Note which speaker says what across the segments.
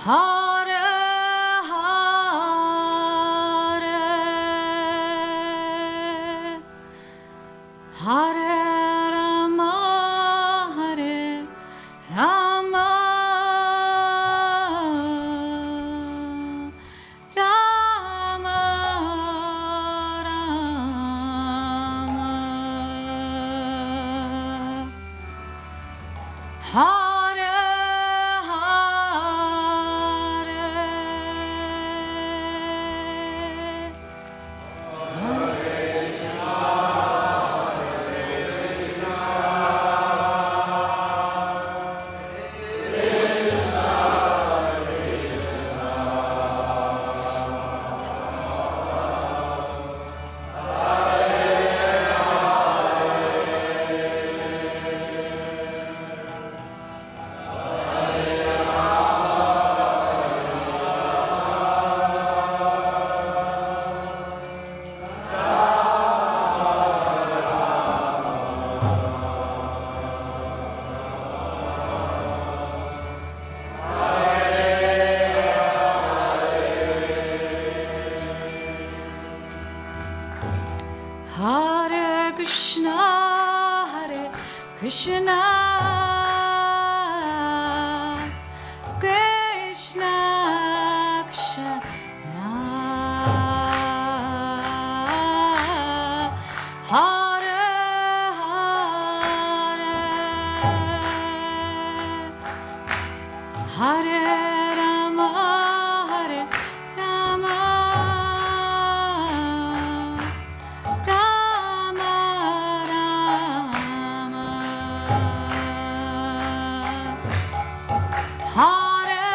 Speaker 1: Hare Hare Hare Rama Hare Rama Rama Rama Hare Hare Krishna, Krishna Krishna Krishna Hare Hare Hare Rama Hare Rama Rama Rama Hare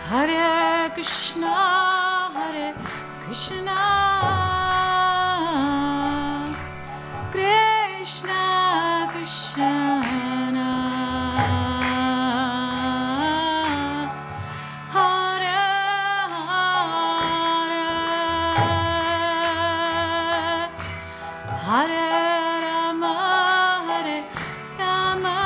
Speaker 1: Hare Krishna, Hare Krishna, Krishna Krishna, Hare Hare, Hare Rama, Hare Rama.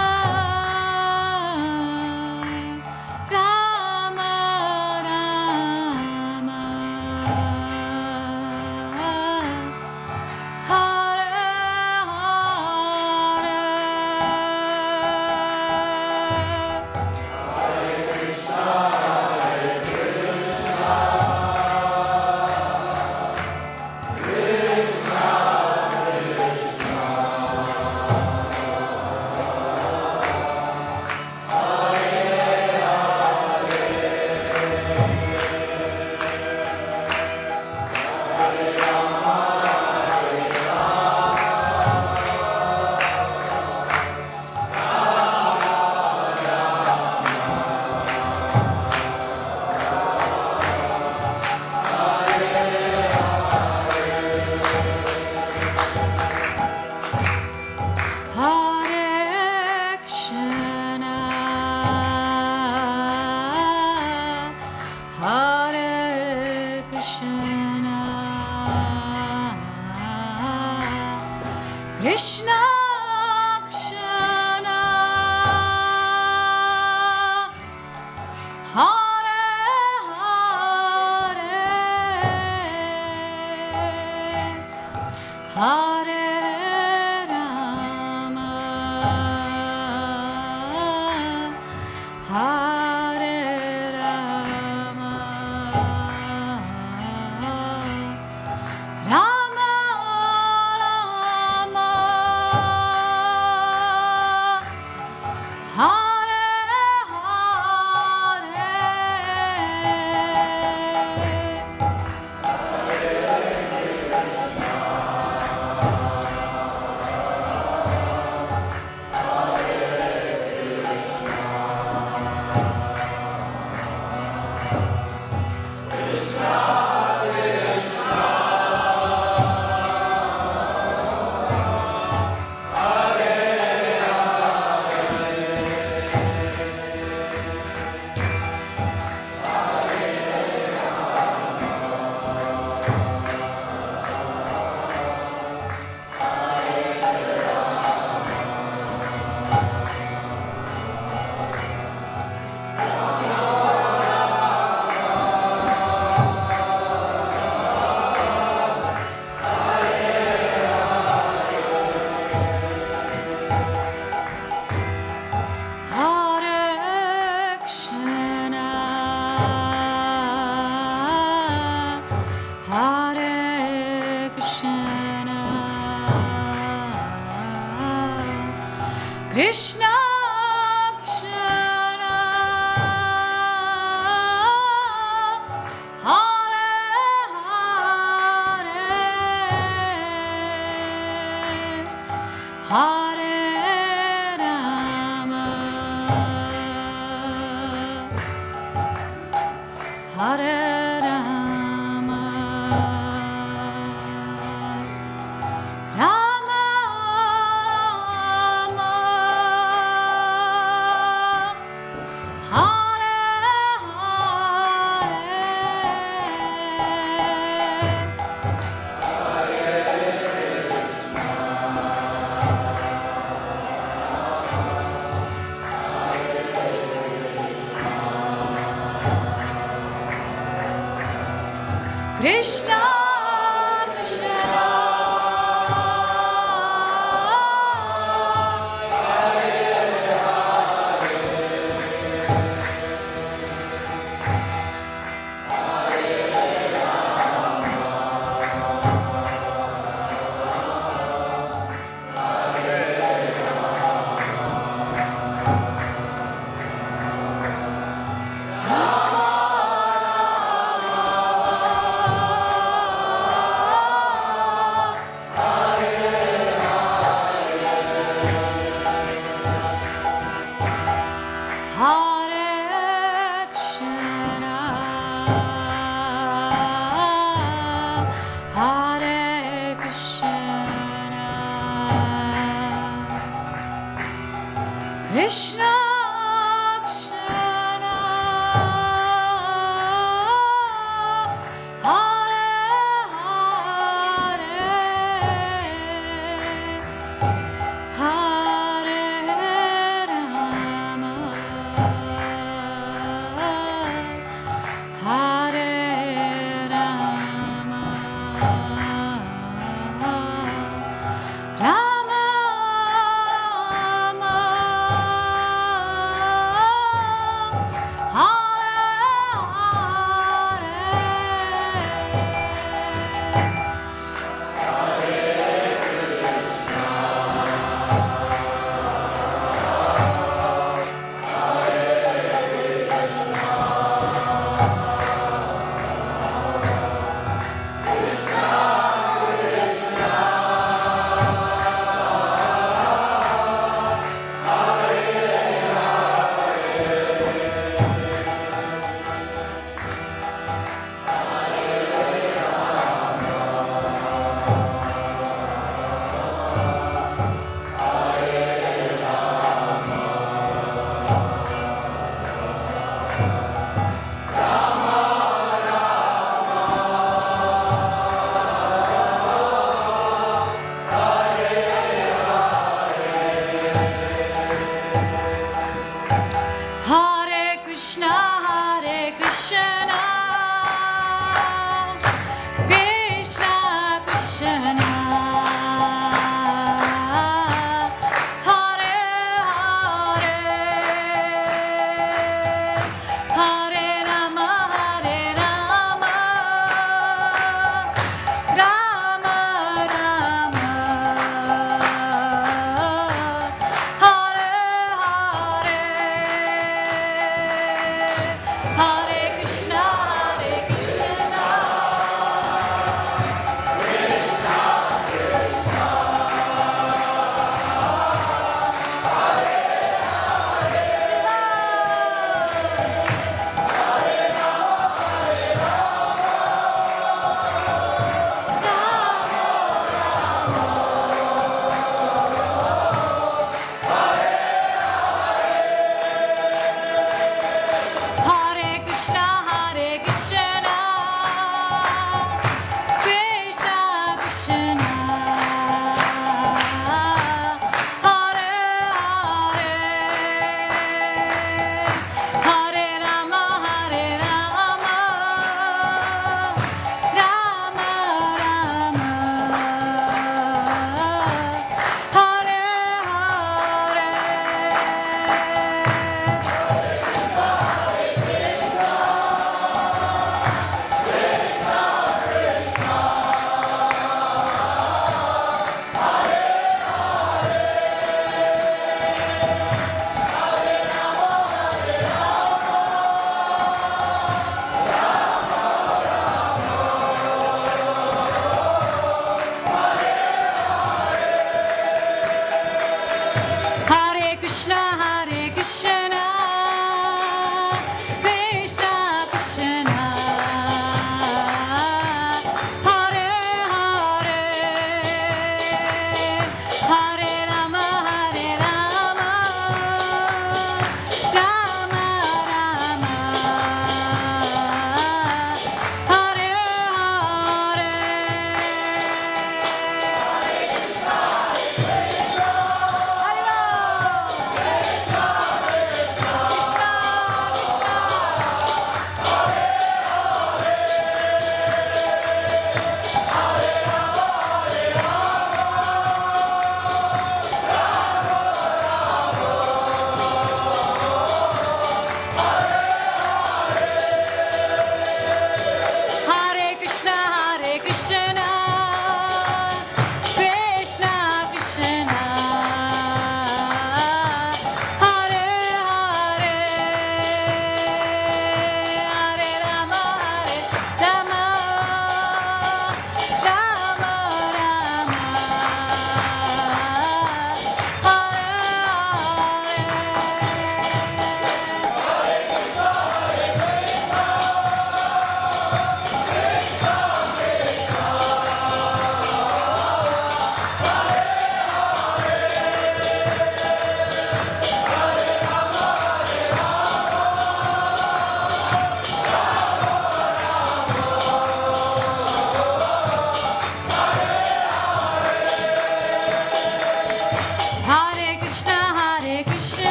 Speaker 1: Krishna Krishna Hare Hare Hare Rama Hare Rama Rama Rama Krishna Akshara Hare Hare Hare Rama Hare Rama Rama Krishna Krishna Hare Krishna Hare Krishna Krishna Krishna Hare Hare Hare Rama Hare Rama Rama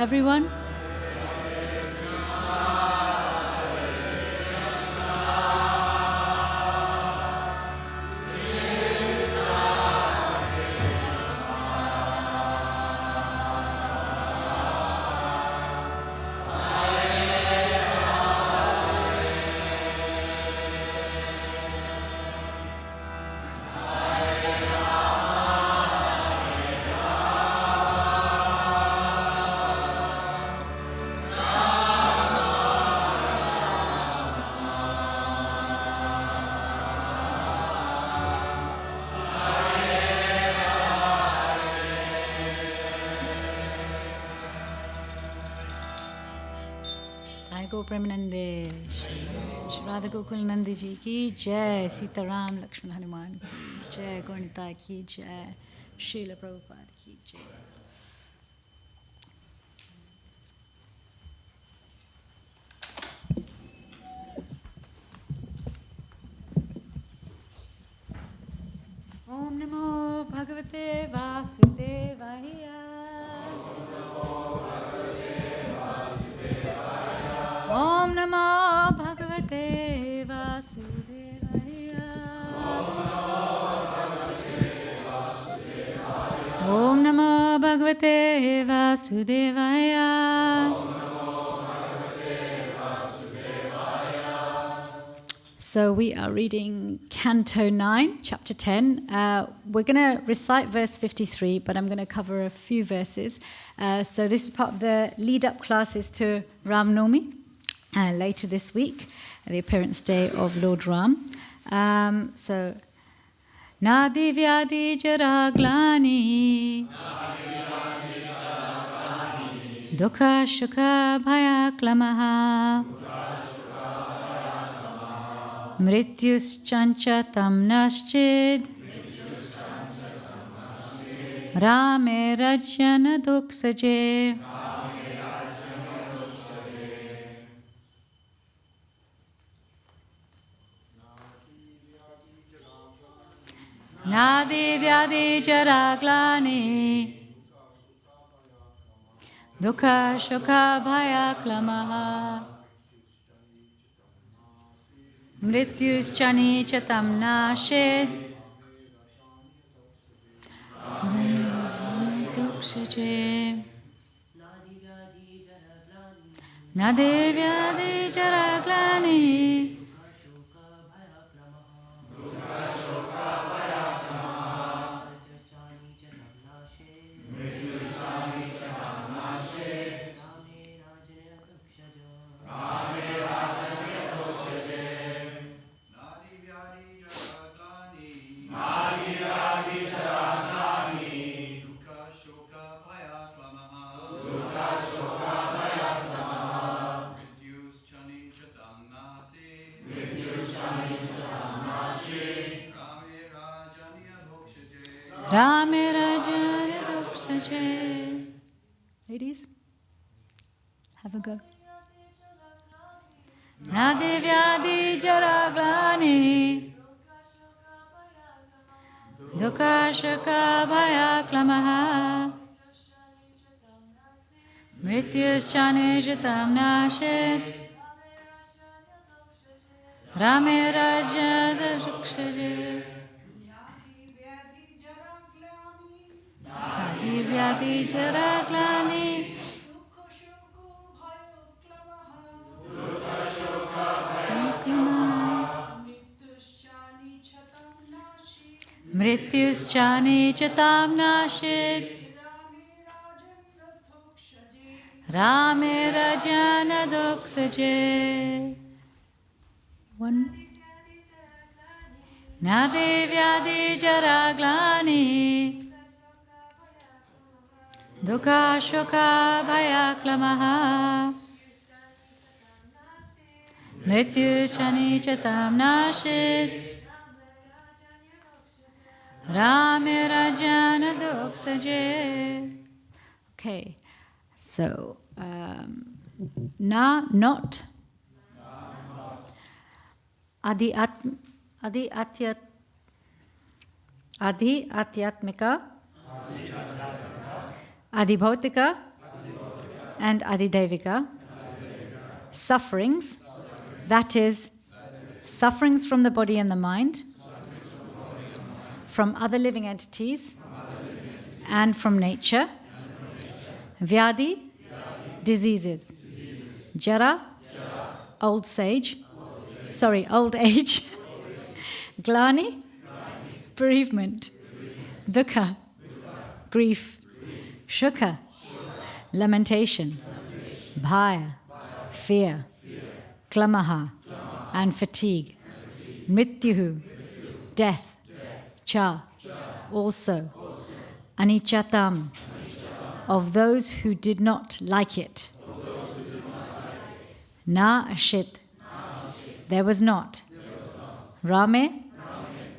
Speaker 1: Everyone? गो प्रेमानंदे श्री राधा गोकुल नंदी जी की जय, सीताराम लक्ष्मण हनुमान की जय, गौरनिताई की जय, श्रील प्रभुपाद की जय। ओम नमो भगवते वासुदेवाय। Om Namo Bhagavate Vasudevaya. Om Namo Bhagavate Vasudevaya. So we are reading Canto 9, Chapter 10. We're going to recite verse 53, but I'm going to cover a few verses. So this is part of the lead-up classes to Ram Navami. Later this week, the appearance day of Lord Ram. So, Nadi Vyadi Jaraglani Dukha Shuka Bhaya Klamaha Mrityus Chancha Tam Naschid Rame Rajyana Duksaje. Nadi Vyadi Jaraglani Dukha Shuka Bhaya Klamaha Mrityus Chani Chatam Nashid Nadi Vyadi Jaraglani Rame Rajana Duksaje. Ladies, have a go. Nadi Vyadi Jaraglani Dukha Shuka Bhaya Klamaha Mrityus Chani Jatam Nashid Rame Rajana Duksaje. Nadi Vyadi Jaraglani Mrityus Chani Chatam Nashid Rame Rajana Doksaje. One. Nade Vyadi Jaraglani. Dukha Shoka Bhayaklamaha. Mrityu Chani Chatam Nashid. Rame Rajana Doksaje. Okay, so na, not. Adi Atyatmika, Adi Bhautika, and Adi Devika. Sufferings, that is, sufferings from the body and the mind, from other living entities, and from nature. Vyadi, diseases. Jara, old age. Glani, bereavement. Dukha, grief. Shuka, lamentation. Bhaya, fear. Klamaha, and fatigue. Mrityuhu, death. Cha, also. Anichatam, of those who did not like it. Na ashit, there was not. Rame,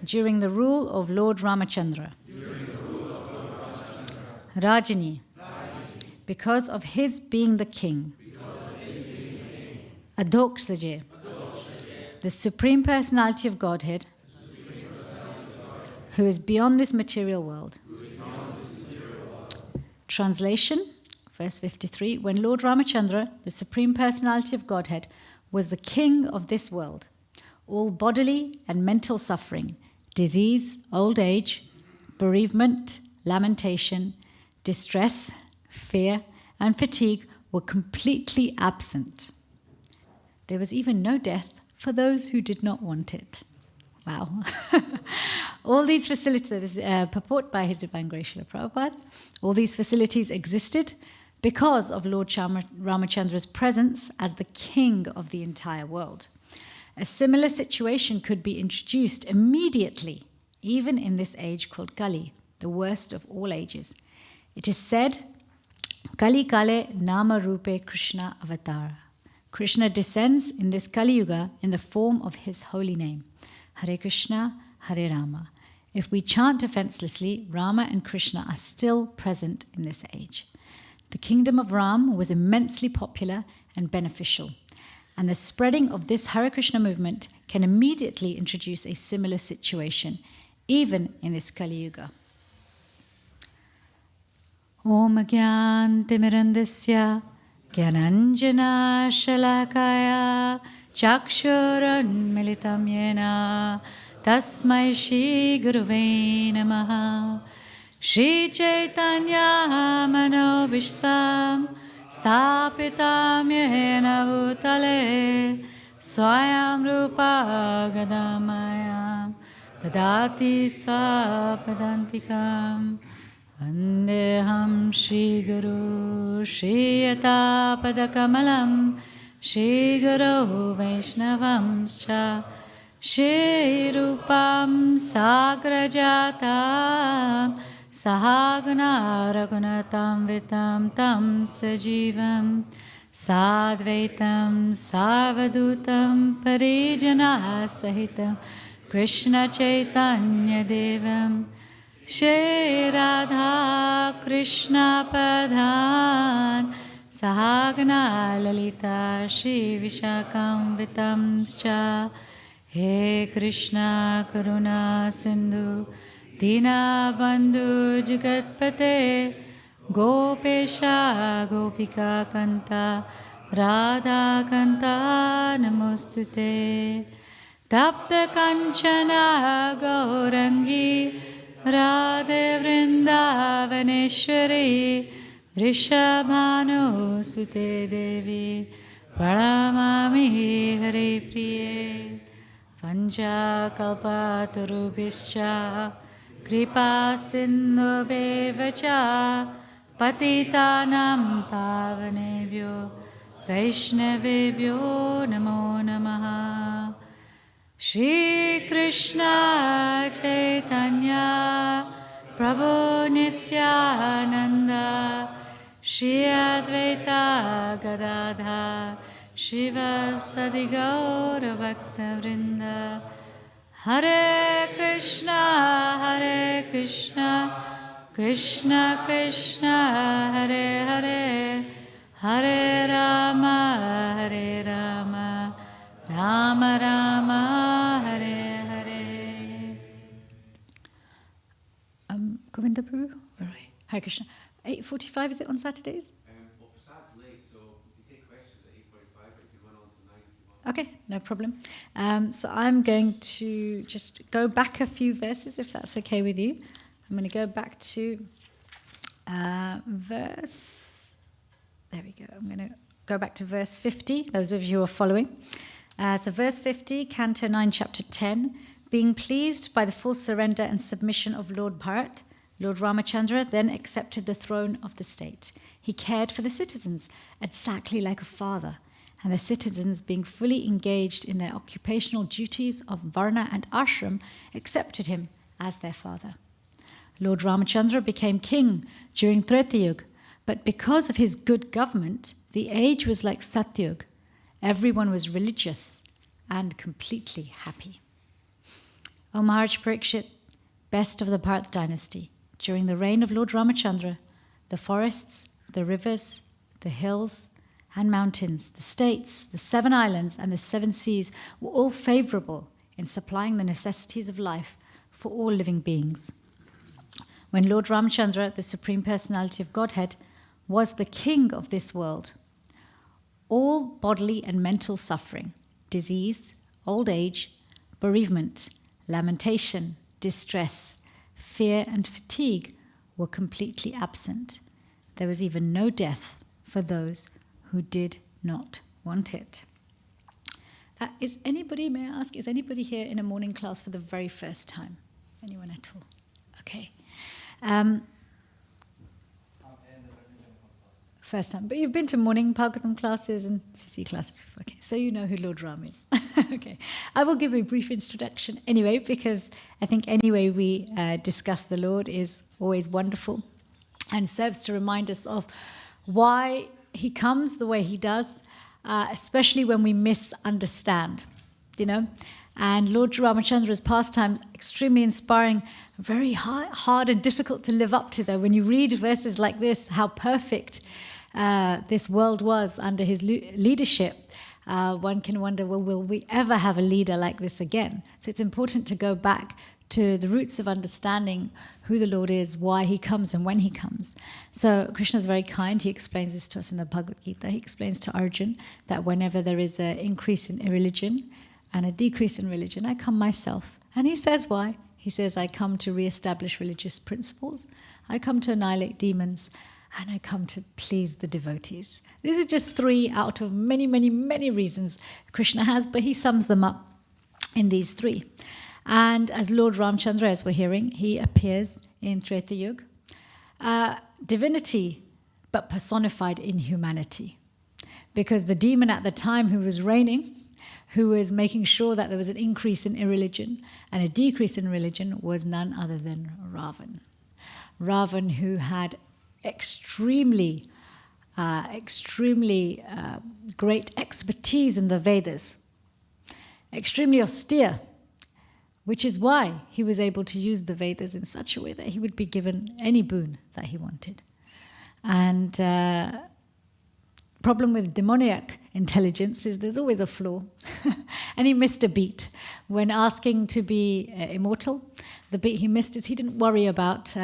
Speaker 1: during the rule of Lord Ramachandra. Rajani, because of his being the king. Adoksaje, the Supreme Personality of Godhead, who is beyond this material world. Translation, verse 53, when Lord Ramachandra, the Supreme Personality of Godhead, was the king of this world, all bodily and mental suffering, disease, old age, bereavement, lamentation, distress, fear, and fatigue were completely absent. There was even no death for those who did not want it. Wow. All these facilities, purport by His Divine Grace Srila Prabhupada, all these facilities existed because of Lord Ramachandra's presence as the king of the entire world. A similar situation could be introduced immediately, even in this age called Kali, the worst of all ages. It is said, Kali Kale Nama Rupe Krishna Avatar. Krishna descends in this Kali Yuga in the form of his holy name. Hare Krishna, Hare Rama. If we chant defenselessly, Rama and Krishna are still present in this age. The kingdom of Ram was immensely popular and beneficial, and the spreading of this Hare Krishna movement can immediately introduce a similar situation, even in this Kali Yuga. Om Gyan Timirandasya Gyananjana Shalakaya Chakshuran Militam Yena Tasmai Shri Guruve Namaha Shri Chaitanya Manobishtam Stapitam Yena Bhutale Swayam Rupa Gadamayam Dadati Sapadantikam Vandeham Shri Guru Shri Yata Padakamalam Shri Guru Vaishnavamscha Shri Rupam Sagrajatam Sahagana Raghunatam Vitam Tam Sajivam Sadvaitam Savadutam Parijana Sahitam Krishna Chaitanya Devam Shri Radha Krishna Padhan Sahagana Lalita Shri Vishakam Vitamscha He Krishna Karuna Sindhu Dina Bandhu Jagatpate Gopesha Gopika Kanta Radha Kanta Namostute Tapta Kanchana Gaurangi Radhe Vrindavaneshwari Vrishabhanu Sute Devi Pranamami Hare Priye Pancha Kalpatarubhischa Kripa Sindhu Bevacha Patitanam Pavanebhyo Vaishnavebhyo Namo Namaha. Shri Krishna Chaitanya Prabhu Nityananda Shri Advaita Gadadha Shiva Sadi Gaura Bhakta Vrinda. Hare Krishna, Krishna Krishna, Hare Hare, Hare Rama, Rama Rama, Hare Hare. Govinda Prabhu, where are we? Hare Krishna. 8:45, is it on Saturdays?
Speaker 2: Well, Sat's late, so you can take questions at 8:45, but you can run on to 9 if you want.
Speaker 1: Okay, no problem. So I'm going to just go back a few verses, if that's okay with you. I'm going to go back to verse... There we go. I'm going to go back to verse 50, those of you who are following. So verse 50, Canto 9, Chapter 10. Being pleased by the full surrender and submission of Lord Bharat, Lord Ramachandra then accepted the throne of the state. He cared for the citizens exactly like a father, and the citizens, being fully engaged in their occupational duties of Varna and Ashram, accepted him as their father. Lord Ramachandra became king during Treta Yuga, but because of his good government, the age was like Satyug. Everyone was religious and completely happy. O Maharaj Parikshit, best of the Bharat dynasty, during the reign of Lord Ramachandra, the forests, the rivers, the hills and mountains, the states, the 7 islands and the 7 seas were all favorable in supplying the necessities of life for all living beings. When Lord Ramachandra, the Supreme Personality of Godhead, was the king of this world, all bodily and mental suffering, disease, old age, bereavement, lamentation, distress, fear and fatigue were completely absent. There was even no death for those who did not want it. Is anybody, may I ask, is anybody here in a morning class for the very first time? Anyone at all? Okay. First time. But you've been to morning Bhagavatam classes and CC classes. Okay, so you know who Lord Ram is. Okay. I will give a brief introduction anyway, because I think any way we discuss the Lord is always wonderful and serves to remind us of why he comes the way he does, especially when we misunderstand, you know. And Lord Ramachandra's pastime, extremely inspiring, very hard and difficult to live up to, though. When you read verses like this, how perfect this world was under his leadership, one can wonder, well, will we ever have a leader like this again? So it's important to go back to the roots of understanding who the Lord is, why he comes and when he comes. So Krishna is very kind. He explains this to us in the Bhagavad Gita. He explains to Arjuna that whenever there is an increase in irreligion and a decrease in religion, I come myself. And he says why? He says, I come to re-establish religious principles. I come to annihilate demons. And I come to please the devotees. These are just 3 out of many, many, many reasons Krishna has, but he sums them up in these 3. And as Lord Ramchandra, as we're hearing, he appears in Treta Yuga. Divinity, but personified in humanity. Because the demon at the time who was reigning, who was making sure that there was an increase in irreligion and a decrease in religion, was none other than Ravan. Ravan, who had extremely great expertise in the Vedas, extremely austere, which is why he was able to use the Vedas in such a way that he would be given any boon that he wanted. And problem with demoniac intelligence is there's always a flaw. And he missed a beat when asking to be immortal. The beat he missed is he didn't worry about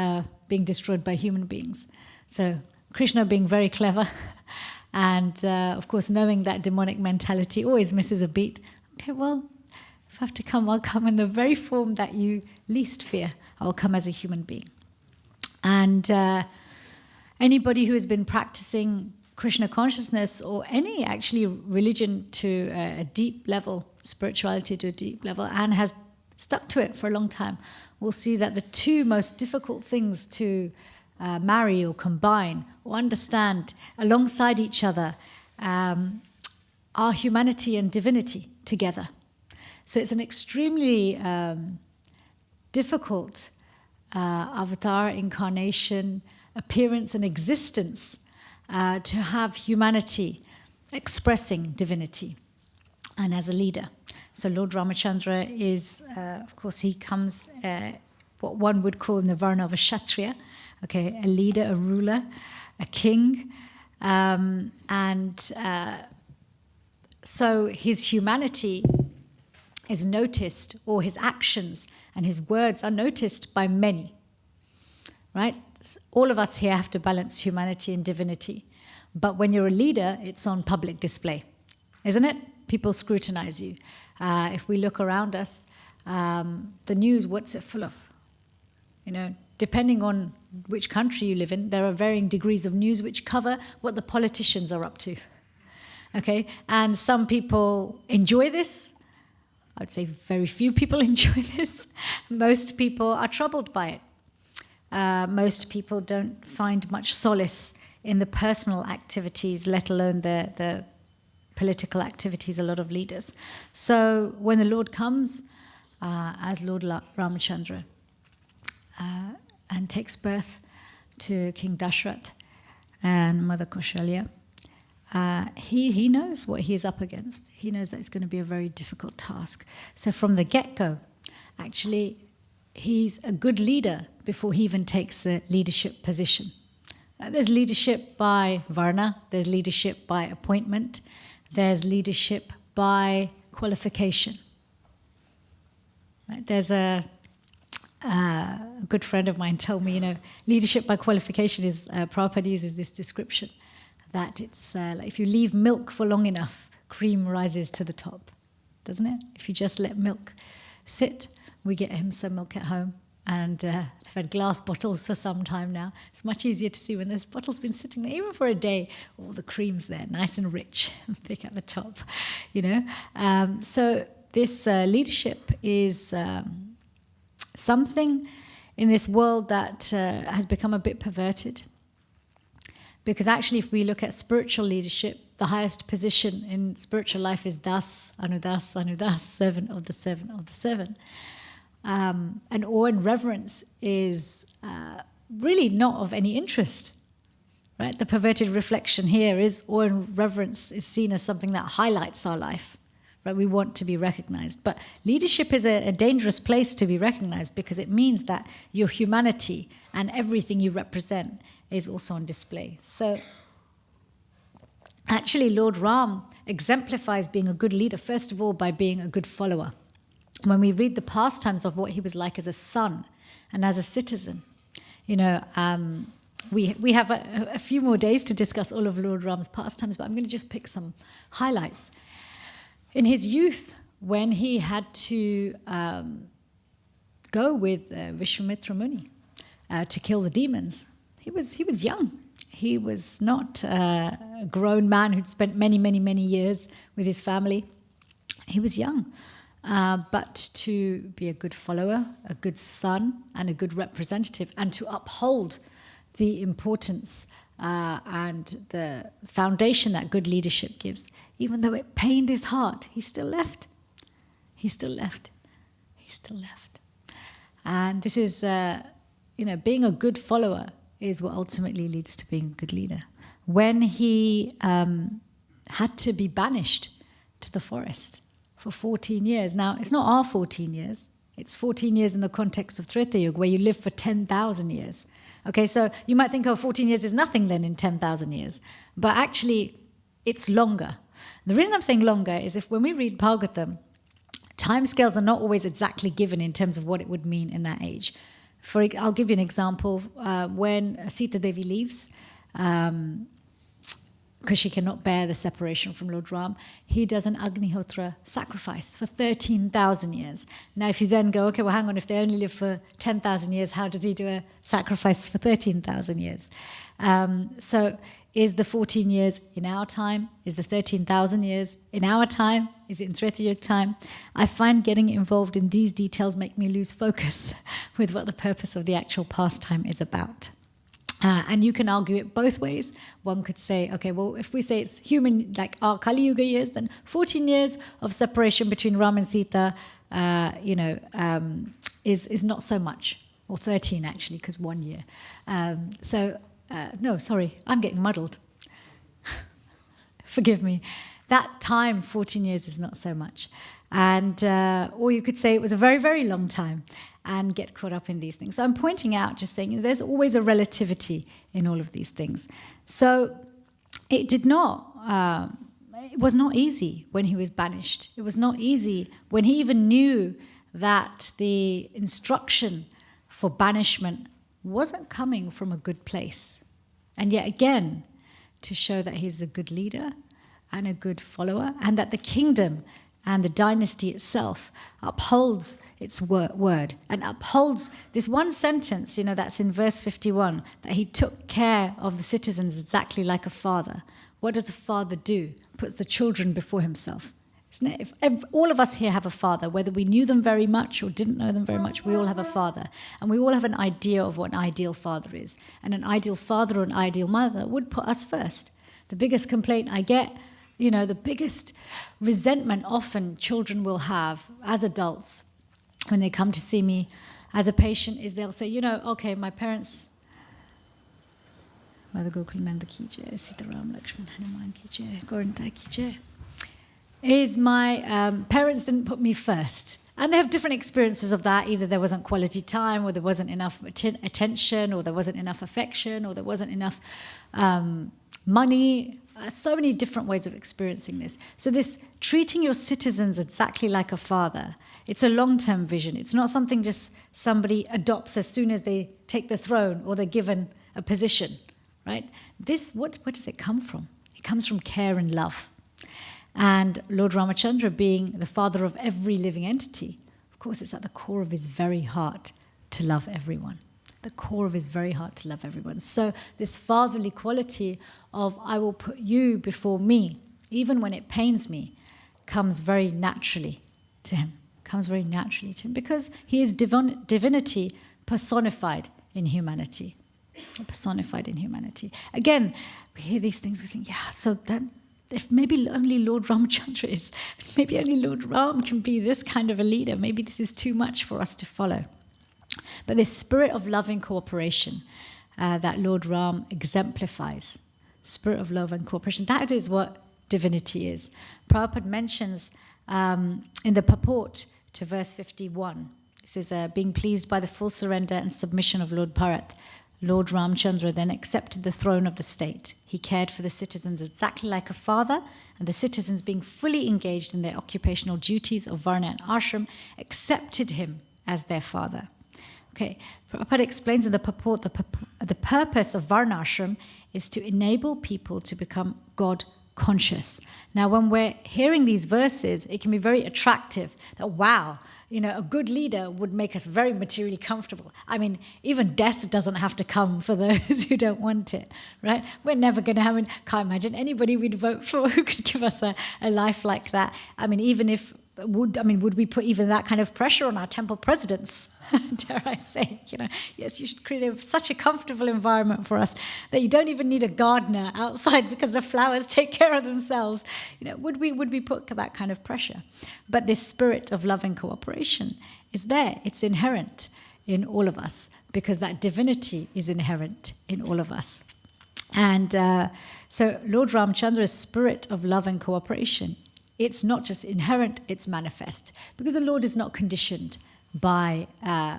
Speaker 1: being destroyed by human beings. So Krishna, being very clever and of course knowing that demonic mentality always misses a beat. Okay, well, if I have to come, I'll come in the very form that you least fear. I'll come as a human being. And anybody who has been practicing Krishna consciousness or any actually religion to a deep level, spirituality to a deep level, and has stuck to it for a long time, will see that the 2 most difficult things to marry or combine or understand alongside each other our humanity and divinity together. So it's an extremely difficult avatar, incarnation, appearance and existence to have humanity expressing divinity and as a leader. So Lord Ramachandra is, of course, he comes what one would call in the varna of a Kshatriya, okay, a leader, a ruler, a king, so his humanity is noticed, or his actions and his words are noticed by many, right? All of us here have to balance humanity and divinity. But when you're a leader, it's on public display, isn't it? People scrutinize you. If we look around us, the news, what's it full of? You know, depending on which country you live in, there are varying degrees of news which cover what the politicians are up to. Okay, and some people enjoy this. I'd say very few people enjoy this. Most people are troubled by it. Most people don't find much solace in the personal activities, let alone the political activities, a lot of leaders. So when the Lord comes as Lord Ramachandra and takes birth to King Dashrath and Mother Kaushalya, he knows what he is up against. He knows that it's going to be a very difficult task. So from the get-go, actually, he's a good leader before he even takes a leadership position. There's leadership by varna, there's leadership by appointment, there's leadership by qualification. Right? There's a good friend of mine told me, you know, leadership by qualification is, Prabhupada uses this description, that it's like if you leave milk for long enough, cream rises to the top, doesn't it? If you just let milk sit, we get him some milk at home, and I've had glass bottles for some time now. It's much easier to see when this bottle's been sitting there, even for a day, all the cream's there, nice and rich, thick at the top, you know. So this leadership is something in this world that has become a bit perverted. Because actually, if we look at spiritual leadership, the highest position in spiritual life is Das, Anudas, Anudas, servant of the servant of the servant. And awe and reverence is really not of any interest, right? The perverted reflection here is awe and reverence is seen as something that highlights our life, right? We want to be recognized. But leadership is a dangerous place to be recognized because it means that your humanity and everything you represent is also on display. So actually, Lord Ram exemplifies being a good leader, first of all, by being a good follower. When we read the pastimes of what he was like as a son and as a citizen, you know, we have a few more days to discuss all of Lord Ram's pastimes, but I'm going to just pick some highlights. In his youth, when he had to go with Vishwamitra Muni to kill the demons, he was young. He was not a grown man who'd spent many, many, many years with his family. He was young. But to be a good follower, a good son, and a good representative, and to uphold the importance and the foundation that good leadership gives, even though it pained his heart, he still left. He still left. He still left. And this is, being a good follower is what ultimately leads to being a good leader. When he had to be banished to the forest for 14 years. Now, it's not our 14 years. It's 14 years in the context of Treta Yuga, where you live for 10,000 years. Okay, so you might think, 14 years is nothing then in 10,000 years. But actually, it's longer. The reason I'm saying longer is when we read Bhagavatam, timescales are not always exactly given in terms of what it would mean in that age. I'll give you an example. When Sita Devi leaves, because she cannot bear the separation from Lord Ram, he does an Agnihotra sacrifice for 13,000 years. Now, if you then go, okay, well, hang on, if they only live for 10,000 years, how does he do a sacrifice for 13,000 years? So is the 14 years in our time? Is the 13,000 years in our time? Is it in Treta Yuga time? I find getting involved in these details make me lose focus with what the purpose of the actual pastime is about. And you can argue it both ways. One could say, okay, well, if we say it's human, like our Kali Yuga years, then 14 years of separation between Ram and Sita, is not so much, or 13 actually, because 1 year. No, sorry, I'm getting muddled. Forgive me. That time, 14 years, is not so much. And or you could say it was a very, very long time and get caught up in these things. So I'm pointing out, just saying, there's always a relativity in all of these things. So it was not easy when he was banished. It was not easy when he even knew that the instruction for banishment wasn't coming from a good place. And yet again, to show that he's a good leader and a good follower, and that the kingdom and the dynasty itself upholds its word and upholds this one sentence, that's in verse 51, that he took care of the citizens exactly like a father. What does a father do? Puts the children before himself. Isn't it? If all of us here have a father, whether we knew them very much or didn't know them very much, we all have a father. And we all have an idea of what an ideal father is. And an ideal father or an ideal mother would put us first. The biggest complaint I get, the biggest resentment often children will have as adults when they come to see me as a patient is they'll say, okay, my parents, Mother Gokulananda ki jai, Sitaram Lakshman Hanuman ki jai, Gauranta ki jai, is my parents didn't put me first. And they have different experiences of that. Either there wasn't quality time, or there wasn't enough attention, or there wasn't enough affection, or there wasn't enough money. So many different ways of experiencing this. So this treating your citizens exactly like a father, it's a long-term vision. It's not something just somebody adopts as soon as they take the throne or they're given a position, right? This, what does it come from? It comes from care and love. And Lord Ramachandra, being the father of every living entity, of course, it's at the core of his very heart to love everyone. The core of his very heart to love everyone. So this fatherly quality of I will put you before me, even when it pains me, comes very naturally to him. Comes very naturally to him because he is divinity personified in humanity. Personified in humanity. Again, we hear these things, we think, so that if maybe only Lord Ramachandra is, maybe only Lord Ram can be this kind of a leader. Maybe this is too much for us to follow. But this spirit of loving cooperation that Lord Ram exemplifies, spirit of love and cooperation, that is what divinity is. Prabhupada mentions in the purport to verse 51, it says, being pleased by the full surrender and submission of Lord Bharat, Lord Ramchandra then accepted the throne of the state. He cared for the citizens exactly like a father, and the citizens, being fully engaged in their occupational duties of Varna and Ashram, accepted him as their father. Okay, Prabhupada explains in the purport the purpose of Varnashram is to enable people to become God conscious. Now, when we're hearing these verses, it can be very attractive that, wow, a good leader would make us very materially comfortable. I mean, even death doesn't have to come for those who don't want it, right? We're never going to have, can't imagine anybody we'd vote for who could give us a life like that. I mean, even if, would we put even that kind of pressure on our temple presidents? Dare I say, yes, you should create such a comfortable environment for us that you don't even need a gardener outside because the flowers take care of themselves. Would we put that kind of pressure? But this spirit of love and cooperation is there. It's inherent in all of us because that divinity is inherent in all of us. And so Lord Ramchandra's spirit of love and cooperation, it's not just inherent, it's manifest. Because the Lord is not conditioned by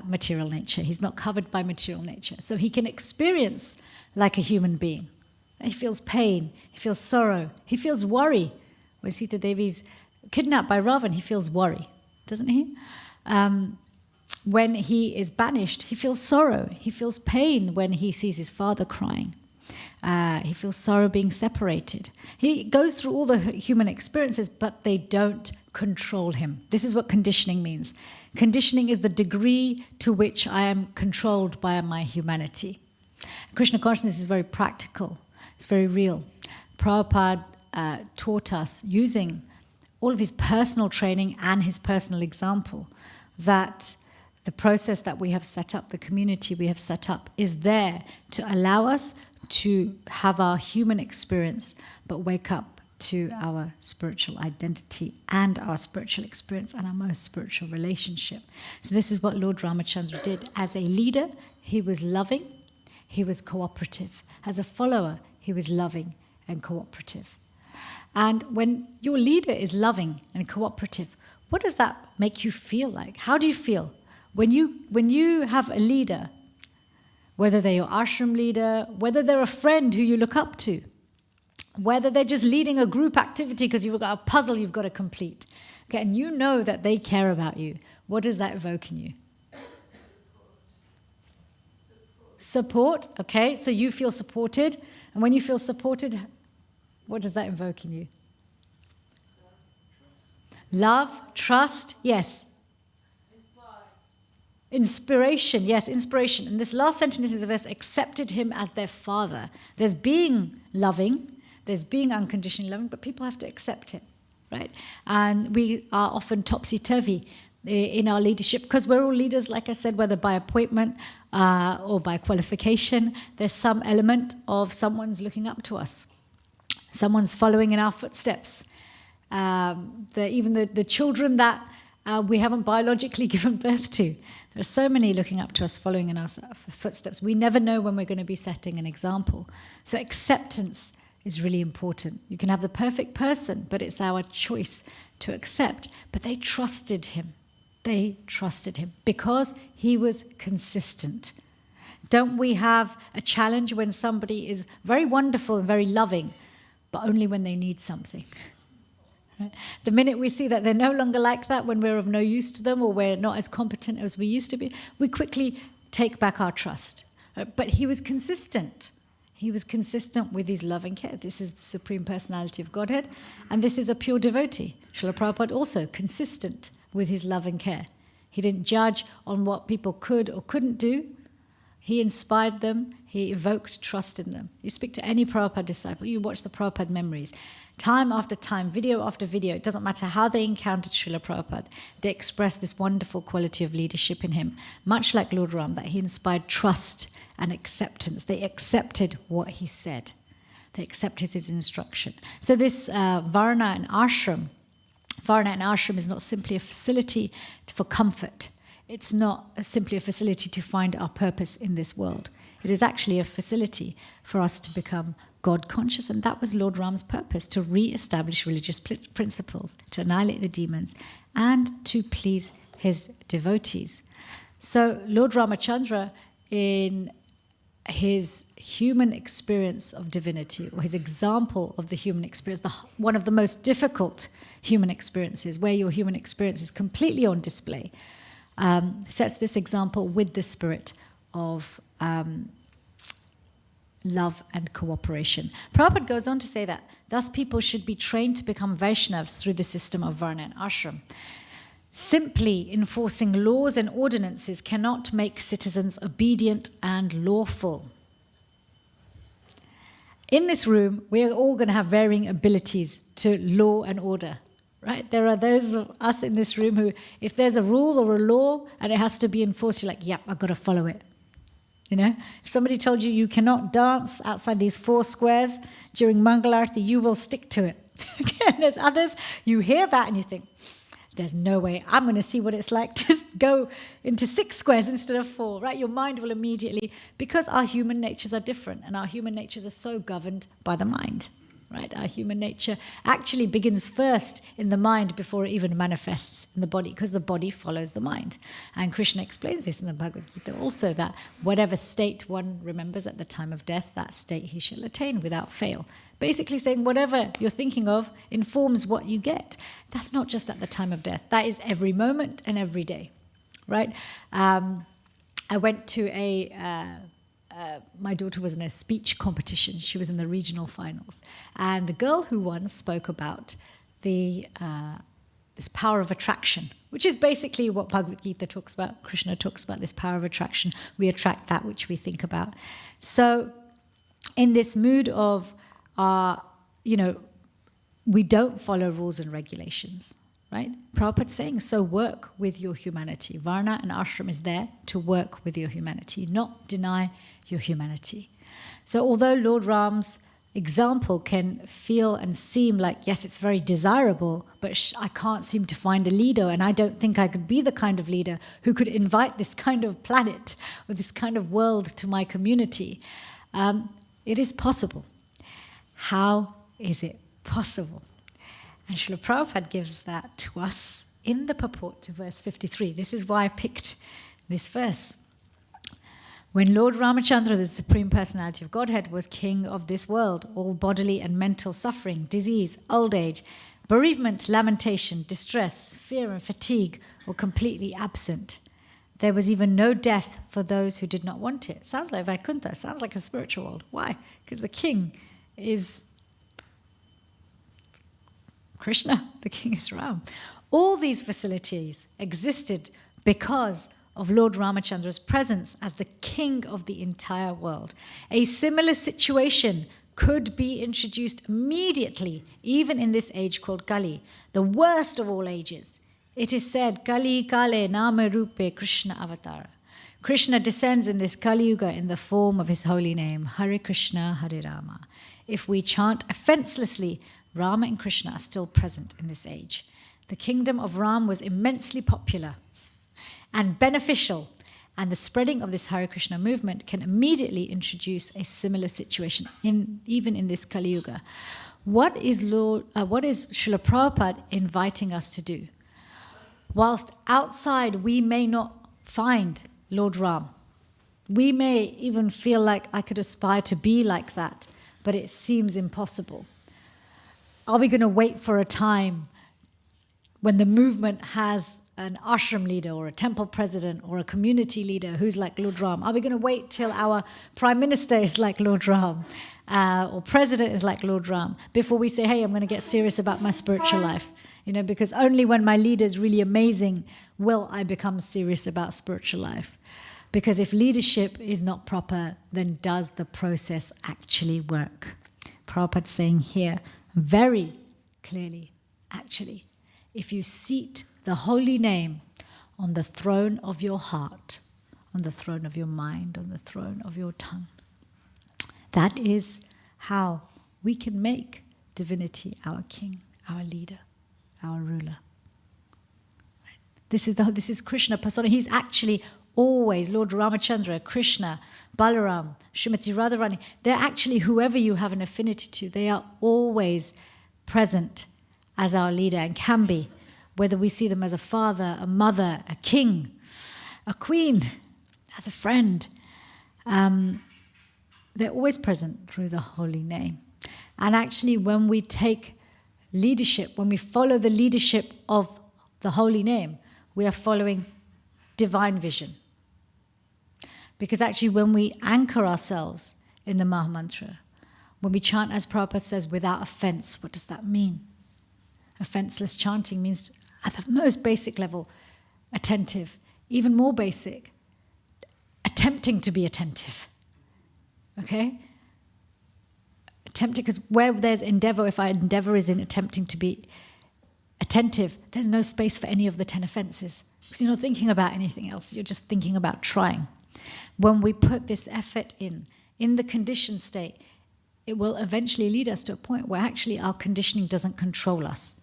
Speaker 1: material nature. He's not covered by material nature. So he can experience like a human being. He feels pain, he feels sorrow, he feels worry. When Sita Devi's kidnapped by Ravan, he feels worry, doesn't he? When he is banished, he feels sorrow. He feels pain when he sees his father crying. He feels sorrow being separated. He goes through all the human experiences, but they don't control him. This is what conditioning means. Conditioning is the degree to which I am controlled by my humanity. Krishna consciousness is very practical. It's very real. Prabhupada taught us, using all of his personal training and his personal example, that The process that we have set up, the community we have set up, is there to allow us to have our human experience, but wake up to our spiritual identity and our spiritual experience and our most spiritual relationship. So this is what Lord Ramachandra did. As a leader, he was loving, he was cooperative. As a follower, he was loving and cooperative. And when your leader is loving and cooperative, what does that make you feel like? How do you feel? When you have a leader, whether they're your ashram leader, whether they're a friend who you look up to, whether they're just leading a group activity because you've got a puzzle you've got to complete, okay, and you know that they care about you, what does that evoke in you? Support, okay, so you feel supported, and when you feel supported, what does that evoke in you? Love, trust, yes. Inspiration, yes, inspiration. And this last sentence in the verse, accepted him as their father. There's being loving, there's being unconditionally loving, but people have to accept it, right? And we are often topsy-turvy in our leadership because we're all leaders, like I said, whether by appointment or by qualification. There's some element of someone's looking up to us. Someone's following in our footsteps. Even the children that we haven't biologically given birth to. There are so many looking up to us, following in our footsteps. We never know when we're going to be setting an example. So acceptance is really important. You can have the perfect person, but it's our choice to accept. But they trusted him. They trusted him because he was consistent. Don't we have a challenge when somebody is very wonderful and very loving, but only when they need something? Right? The minute we see that they're no longer like that, when we're of no use to them or we're not as competent as we used to be, we quickly take back our trust. Right? But he was consistent. He was consistent with his love and care. This is the Supreme Personality of Godhead, and this is a pure devotee. Srila Prabhupada also consistent with his love and care. He didn't judge on what people could or couldn't do. He inspired them. He evoked trust in them. You speak to any Prabhupada disciple, you watch the Prabhupada memories. Time after time, video after video, it doesn't matter how they encountered Srila Prabhupada, they expressed this wonderful quality of leadership in him, much like Lord Ram, that he inspired trust and acceptance. They accepted what he said. They accepted his instruction. So this Varna and Ashram is not simply a facility for comfort. It's not simply a facility to find our purpose in this world. It is actually a facility for us to become God conscious, and that was Lord Ram's purpose, to re-establish religious principles, to annihilate the demons, and to please his devotees. So Lord Ramachandra, in his human experience of divinity, or his example of the human experience, one of the most difficult human experiences, where your human experience is completely on display, sets this example with the spirit of love and cooperation. Prabhupada goes on to say that thus people should be trained to become Vaishnavas through the system of Varna and Ashram. Simply enforcing laws and ordinances cannot make citizens obedient and lawful. In this room, we are all going to have varying abilities to law and order, right? There are those of us in this room who, if there's a rule or a law and it has to be enforced, you're like, yep, I've got to follow it. You know, if somebody told you you cannot dance outside these 4 squares during Mangalarti, you will stick to it. Again, there's others, you hear that and you think, there's no way, I'm going to see what it's like to go into 6 squares instead of 4, right? Your mind will immediately, because our human natures are different and our human natures are so governed by the mind, right? Our human nature actually begins first in the mind before it even manifests in the body, because the body follows the mind. And Krishna explains this in the Bhagavad Gita also, that whatever state one remembers at the time of death, that state he shall attain without fail. Basically saying whatever you're thinking of informs what you get. That's not just at the time of death. That is every moment and every day, right? I went to my daughter was in a speech competition. She was in the regional finals. And the girl who won spoke about this power of attraction, which is basically what Bhagavad Gita talks about. Krishna talks about this power of attraction. We attract that which we think about. So in this mood of, we don't follow rules and regulations. right? Prabhupada's saying, so work with your humanity. Varna and ashram is there to work with your humanity, not deny your humanity. So although Lord Ram's example can feel and seem like, yes, it's very desirable, but I can't seem to find a leader, and I don't think I could be the kind of leader who could invite this kind of planet or this kind of world to my community. It is possible. How is it possible? And Srila Prabhupada gives that to us in the purport to verse 53. This is why I picked this verse. When Lord Ramachandra, the Supreme Personality of Godhead, was king of this world, all bodily and mental suffering, disease, old age, bereavement, lamentation, distress, fear and fatigue were completely absent. There was even no death for those who did not want it. Sounds like Vaikuntha, sounds like a spiritual world. Why? Because the king is Krishna, the king is Ram. All these facilities existed because of Lord Ramachandra's presence as the king of the entire world. A similar situation could be introduced immediately, even in this age called Kali, the worst of all ages. It is said, Kali Kale Nama Rupe Krishna Avatara. Krishna descends in this Kali Yuga in the form of his holy name, Hare Krishna, Hare Rama. If we chant offenselessly, Rama and Krishna are still present in this age. The kingdom of Ram was immensely popular and beneficial, and the spreading of this Hare Krishna movement can immediately introduce a similar situation, even in this Kali Yuga. What is Srila Prabhupada inviting us to do? Whilst outside we may not find Lord Ram, we may even feel like I could aspire to be like that, but it seems impossible. Are we going to wait for a time when the movement has an ashram leader or a temple president or a community leader who's like Lord Ram? Are we going to wait till our prime minister is like Lord Ram or president is like Lord Ram before we say, hey, I'm going to get serious about my spiritual life? You know, because only when my leader is really amazing will I become serious about spiritual life. Because if leadership is not proper, then does the process actually work? Prabhupada's saying here very clearly, actually, if you seat the holy name on the throne of your heart, on the throne of your mind, on the throne of your tongue, that is how we can make divinity our king, our leader, our ruler. This is Krishna persona. He's actually always Lord Ramachandra, Krishna, Balaram, Srimati Radharani. They're actually whoever you have an affinity to. They are always present as our leader and can be, whether we see them as a father, a mother, a king, a queen, as a friend. They're always present through the holy name. And actually, when we take leadership, when we follow the leadership of the holy name, we are following divine vision. Because actually, when we anchor ourselves in the Mahamantra, when we chant, as Prabhupada says, without offense, what does that mean? Offenseless chanting means, at the most basic level, attentive. Even more basic, attempting to be attentive. Okay? Attempting, because where there's endeavor, if our endeavor is in attempting to be attentive, there's no space for any of the 10 offenses. Because you're not thinking about anything else, you're just thinking about trying. When we put this effort in the conditioned state, it will eventually lead us to a point where actually our conditioning doesn't control us.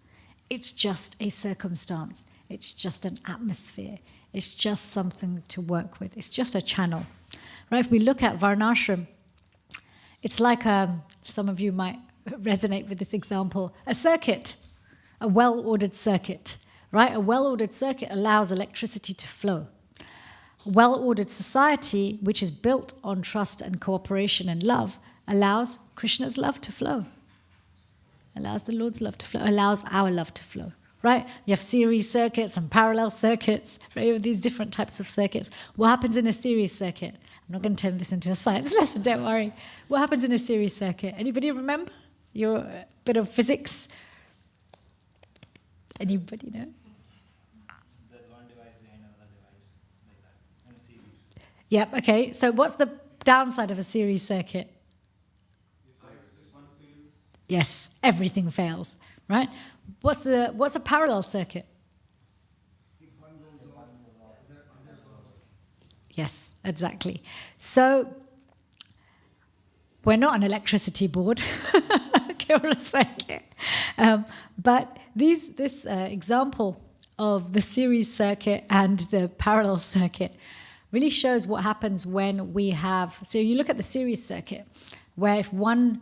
Speaker 1: It's just a circumstance. It's just an atmosphere. It's just something to work with. It's just a channel. Right? If we look at Varnashram, it's like, some of you might resonate with this example, a circuit, a well-ordered circuit. Right? A well-ordered circuit allows electricity to flow. A well-ordered society, which is built on trust and cooperation and love, allows Krishna's love to flow. Allows the Lord's love to flow, allows our love to flow, right? You have series circuits and parallel circuits, right? You have these different types of circuits. What happens in a series circuit? I'm not going to turn this into a science lesson, don't worry. What happens in a series circuit? Anybody remember? Your bit of physics? Anybody know?
Speaker 3: There's one device behind another device, like that, in a series.
Speaker 1: Yep, okay. So what's the downside of a series circuit? Yes, everything fails. right? What's a parallel circuit? Yes, exactly. So we're not an electricity board, okay, or a circuit. But this example of the series circuit and the parallel circuit really shows what happens when we have, so you look at the series circuit, where if one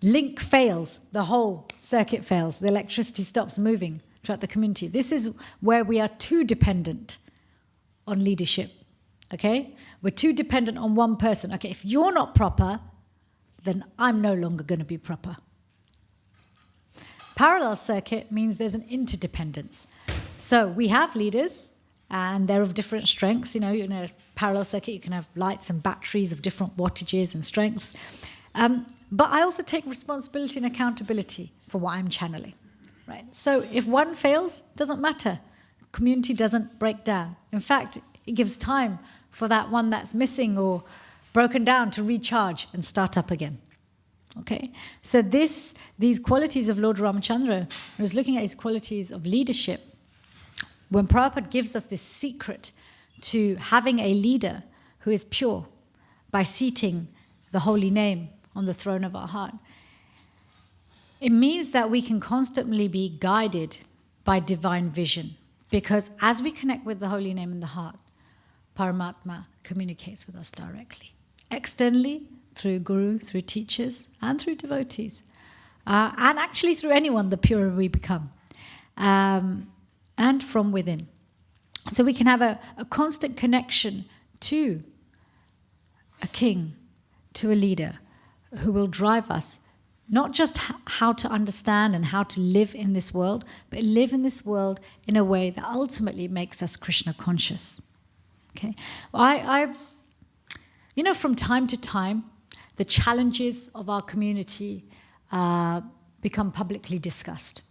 Speaker 1: link fails, the whole circuit fails, the electricity stops moving throughout the community. This is where we are too dependent on leadership, okay? We're too dependent on one person. Okay, if you're not proper, then I'm no longer going to be proper. Parallel circuit means there's an interdependence. So we have leaders, and they're of different strengths. You know, in a parallel circuit, you can have lights and batteries of different wattages and strengths. But I also take responsibility and accountability for what I'm channeling, right? So if one fails, doesn't matter. Community doesn't break down. In fact, it gives time for that one that's missing or broken down to recharge and start up again. Okay? So these qualities of Lord Ramachandra, I was looking at his qualities of leadership, when Prabhupada gives us this secret to having a leader who is pure by seating the holy name on the throne of our heart, it means that we can constantly be guided by divine vision. Because as we connect with the holy name in the heart, Paramatma communicates with us directly. Externally, through guru, through teachers, and through devotees. And actually through anyone, the purer we become. And from within. So we can have a constant connection to a king, to a leader, who will drive us not just how to understand and how to live in this world, but live in this world in a way that ultimately makes us Krishna conscious. Okay, well, you know, from time to time, the challenges of our community become publicly discussed,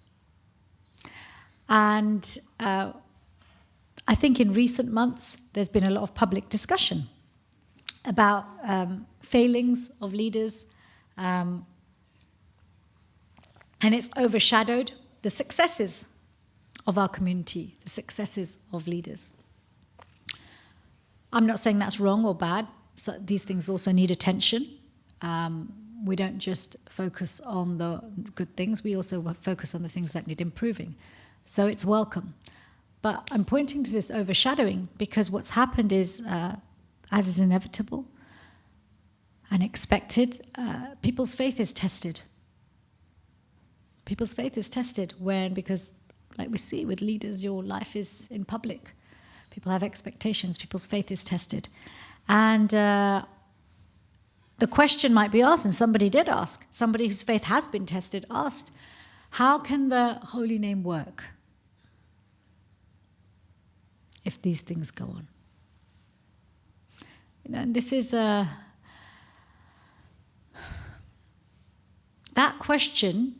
Speaker 1: and I think in recent months there's been a lot of public discussion about failings of leaders. And it's overshadowed the successes of our community, the successes of leaders. I'm not saying that's wrong or bad. So these things also need attention. We don't just focus on the good things, we also focus on the things that need improving. So it's welcome. But I'm pointing to this overshadowing because what's happened is, as is inevitable and expected, people's faith is tested. People's faith is tested because, like we see with leaders, your life is in public. People have expectations. People's faith is tested. And the question might be asked, and somebody did ask, somebody whose faith has been tested asked, how can the holy name work if these things go on? You know, and this is that question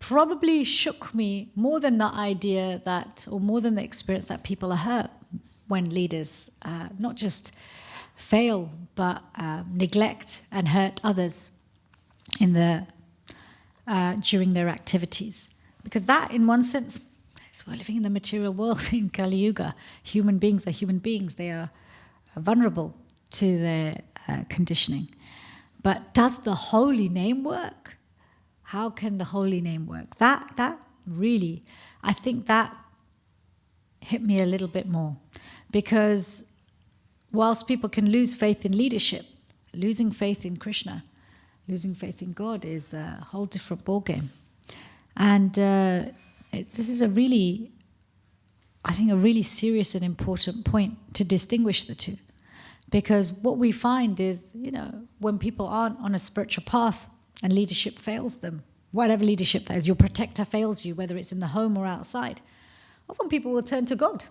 Speaker 1: probably shook me more than the idea that, or more than the experience that people are hurt when leaders not just fail, but neglect and hurt others in during their activities. Because that, in one sense, is we're living in the material world in Kali Yuga. Human beings are human beings. They are vulnerable to their conditioning. But does the holy name work? How can the holy name work? That really, I think that hit me a little bit more. Because whilst people can lose faith in leadership, losing faith in Krishna, losing faith in God is a whole different ballgame. And this is a really serious and important point to distinguish the two. Because what we find is, you know, when people aren't on a spiritual path and leadership fails them, whatever leadership that is, your protector fails you, whether it's in the home or outside, often people will turn to God,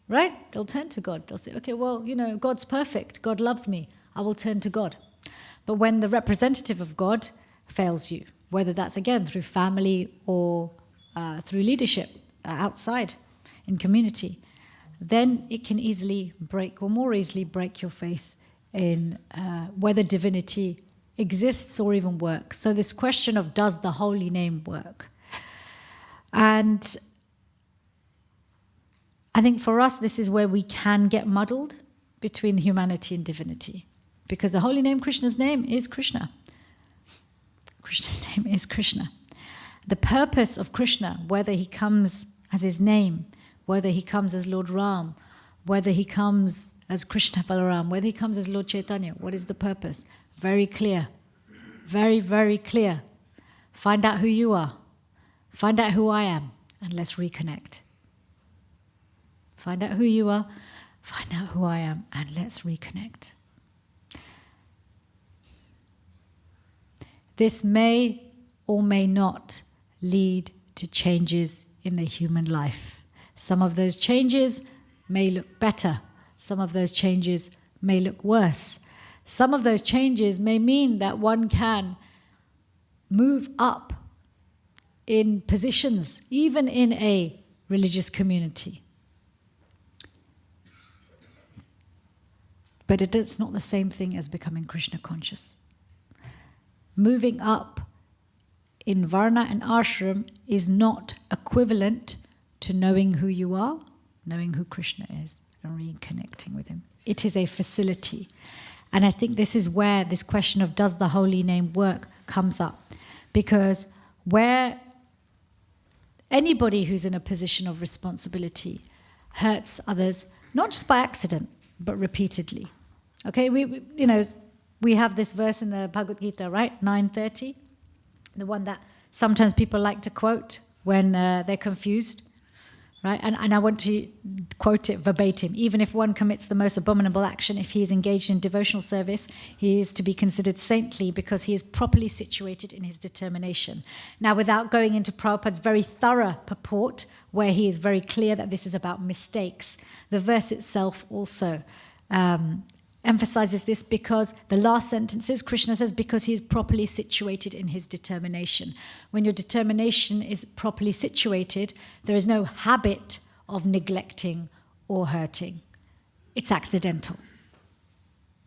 Speaker 1: right? They'll turn to God. They'll say, okay, well, you know, God's perfect. God loves me. I will turn to God. But when the representative of God fails you, whether that's, again, through family or through leadership outside in community, then it can easily break, or more easily break, your faith in whether divinity exists or even works. So this question of does the holy name work? And I think for us, this is where we can get muddled between humanity and divinity. Because the holy name, Krishna's name, is Krishna. Krishna's name is Krishna. The purpose of Krishna, whether he comes as his name, whether he comes as Lord Ram, whether he comes as Krishna Balaram, whether he comes as Lord Chaitanya, what is the purpose? Very clear. Very, very clear. Find out who you are. Find out who I am, and let's reconnect. Find out who you are, find out who I am, and let's reconnect. This may or may not lead to changes in the human life. Some of those changes may look better. Some of those changes may look worse. Some of those changes may mean that one can move up in positions, even in a religious community. But it's not the same thing as becoming Krishna conscious. Moving up in Varna and Ashram is not equivalent to knowing who you are, knowing who Krishna is, and reconnecting with him. It is a facility. And I think this is where this question of does the holy name work comes up. Because where anybody who's in a position of responsibility hurts others, not just by accident, but repeatedly. Okay, we have this verse in the Bhagavad Gita, right? 9:30, the one that sometimes people like to quote when they're confused, right? And I want to quote it verbatim. Even if one commits the most abominable action, if he is engaged in devotional service, he is to be considered saintly because he is properly situated in his determination. Now, without going into Prabhupada's very thorough purport, where he is very clear that this is about mistakes, the verse itself also emphasizes this, because the last sentence is, Krishna says, because he is properly situated in his determination. When your determination is properly situated, there is no habit of neglecting or hurting. It's accidental.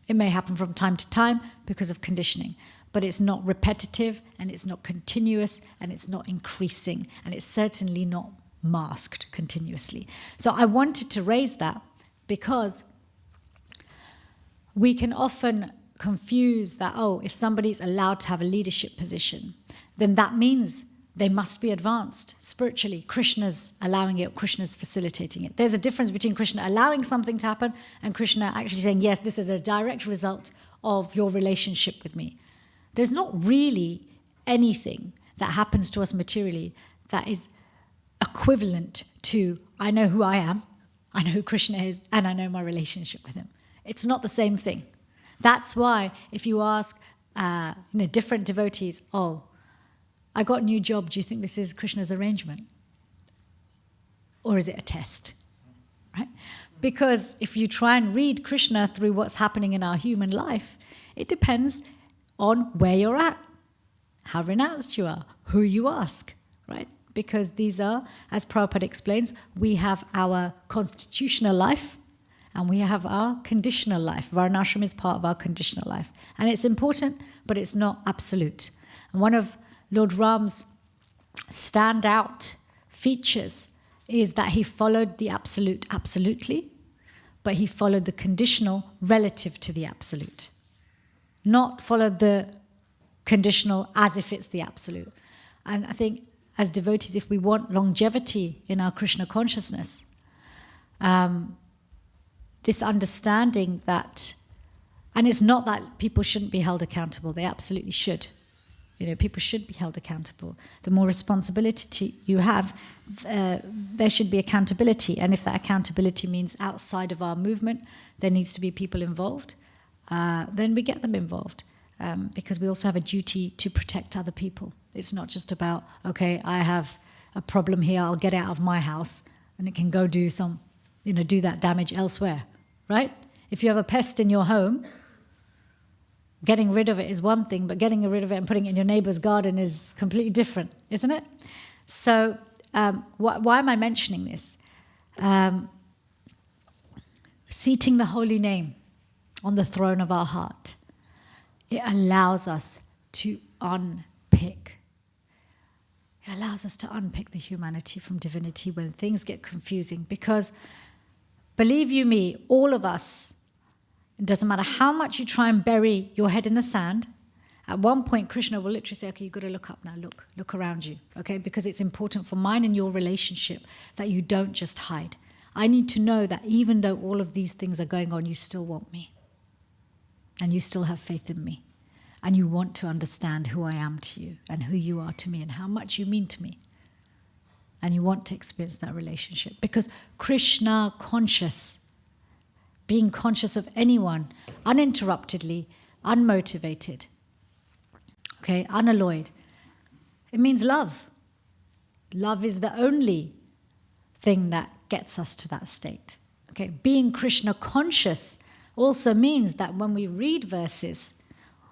Speaker 1: It may happen from time to time because of conditioning, but it's not repetitive, and it's not continuous, and it's not increasing, and it's certainly not masked continuously. So I wanted to raise that because we can often confuse that, if somebody's allowed to have a leadership position, then that means they must be advanced spiritually. Krishna's allowing it, Krishna's facilitating it. There's a difference between Krishna allowing something to happen and Krishna actually saying, yes, this is a direct result of your relationship with me. There's not really anything that happens to us materially that is equivalent to, I know who I am, I know who Krishna is, and I know my relationship with him. It's not the same thing. That's why if you ask different devotees, I got a new job, do you think this is Krishna's arrangement? Or is it a test? Right? Because if you try and read Krishna through what's happening in our human life, it depends on where you're at, how renounced you are, who you ask, right? Because these are, as Prabhupada explains, we have our constitutional life, and we have our conditional life. Varnashram is part of our conditional life. And it's important, but it's not absolute. And one of Lord Ram's standout features is that he followed the absolute absolutely, but he followed the conditional relative to the absolute. Not followed the conditional as if it's the absolute. And I think as devotees, if we want longevity in our Krishna consciousness, this understanding that, and it's not that people shouldn't be held accountable, they absolutely should. People should be held accountable. The more responsibility you have, there should be accountability. And if that accountability means outside of our movement, there needs to be people involved, then we get them involved. Because we also have a duty to protect other people. It's not just about, okay, I have a problem here, I'll get it out of my house, and it can go do that damage elsewhere. Right? If you have a pest in your home, getting rid of it is one thing, but getting rid of it and putting it in your neighbor's garden is completely different, isn't it? So why am I mentioning this? Seating the holy name on the throne of our heart it allows us to unpick. It allows us to unpick the humanity from divinity when things get confusing. Because, believe you me, all of us, it doesn't matter how much you try and bury your head in the sand, at one point Krishna will literally say, okay, you've got to look up now, look around you, okay? Because it's important for mine and your relationship that you don't just hide. I need to know that even though all of these things are going on, you still want me. And you still have faith in me. And you want to understand who I am to you and who you are to me and how much you mean to me. And you want to experience that relationship. Because Krishna conscious, being conscious of anyone, uninterruptedly, unmotivated, okay, unalloyed, it means love. Love is the only thing that gets us to that state. Okay, being Krishna conscious also means that when we read verses,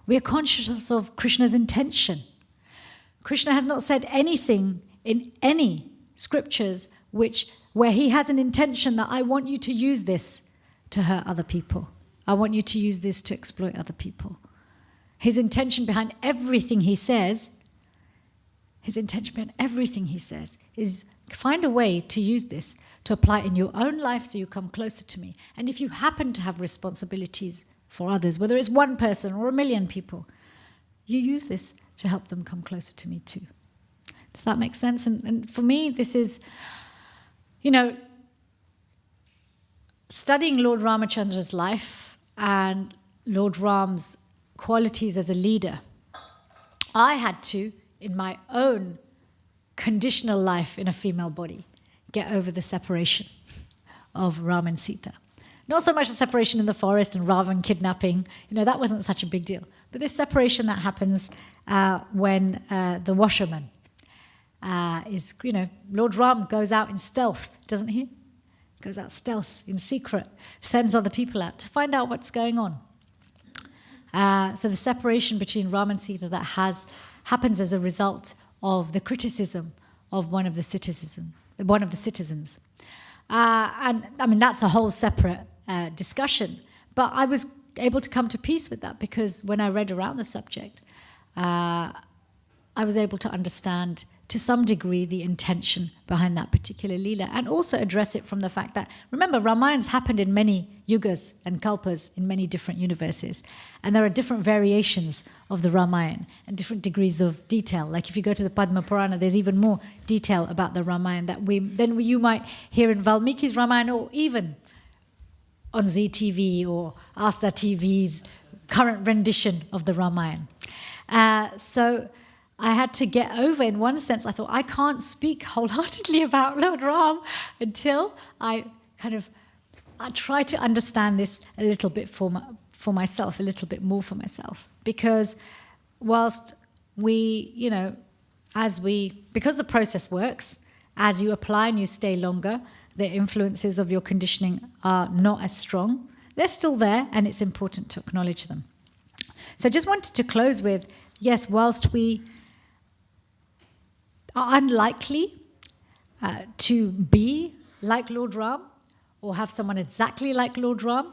Speaker 1: we are conscious of Krishna's intention. Krishna has not said anything in any scriptures where he has an intention that I want you to use this to hurt other people. I want you to use this to exploit other people. His intention behind everything he says, is find a way to use this, to apply it in your own life so you come closer to me. And if you happen to have responsibilities for others, whether it's one person or 1 million people, you use this to help them come closer to me too. Does that make sense? And for me, this is, studying Lord Ramachandra's life and Lord Ram's qualities as a leader. I had to, in my own conditional life in a female body, get over the separation of Ram and Sita. Not so much the separation in the forest and Ravan kidnapping, that wasn't such a big deal. But this separation that happens when the washerman is, Lord Ram goes out in stealth, doesn't he? Goes out stealth, in secret, sends other people out to find out what's going on. So the separation between Ram and Sita that happens as a result of the criticism of one of the citizens. And I mean, that's a whole separate discussion. But I was able to come to peace with that because when I read around the subject, I was able to understand to some degree the intention behind that particular Leela and also address it from the fact that, remember, Ramayans happened in many yugas and kalpas in many different universes. And there are different variations of the Ramayana and different degrees of detail. Like if you go to the Padma Purana, there's even more detail about the Ramayana that you might hear in Valmiki's Ramayana or even on ZTV or Asta TV's current rendition of the Ramayana. So I had to get over, in one sense, I thought, I can't speak wholeheartedly about Lord Ram until I try to understand this a little bit for myself, a little bit more for myself. Because whilst we, because the process works, as you apply and you stay longer, the influences of your conditioning are not as strong. They're still there, and it's important to acknowledge them. So I just wanted to close with, yes, whilst we are unlikely to be like Lord Ram or have someone exactly like Lord Ram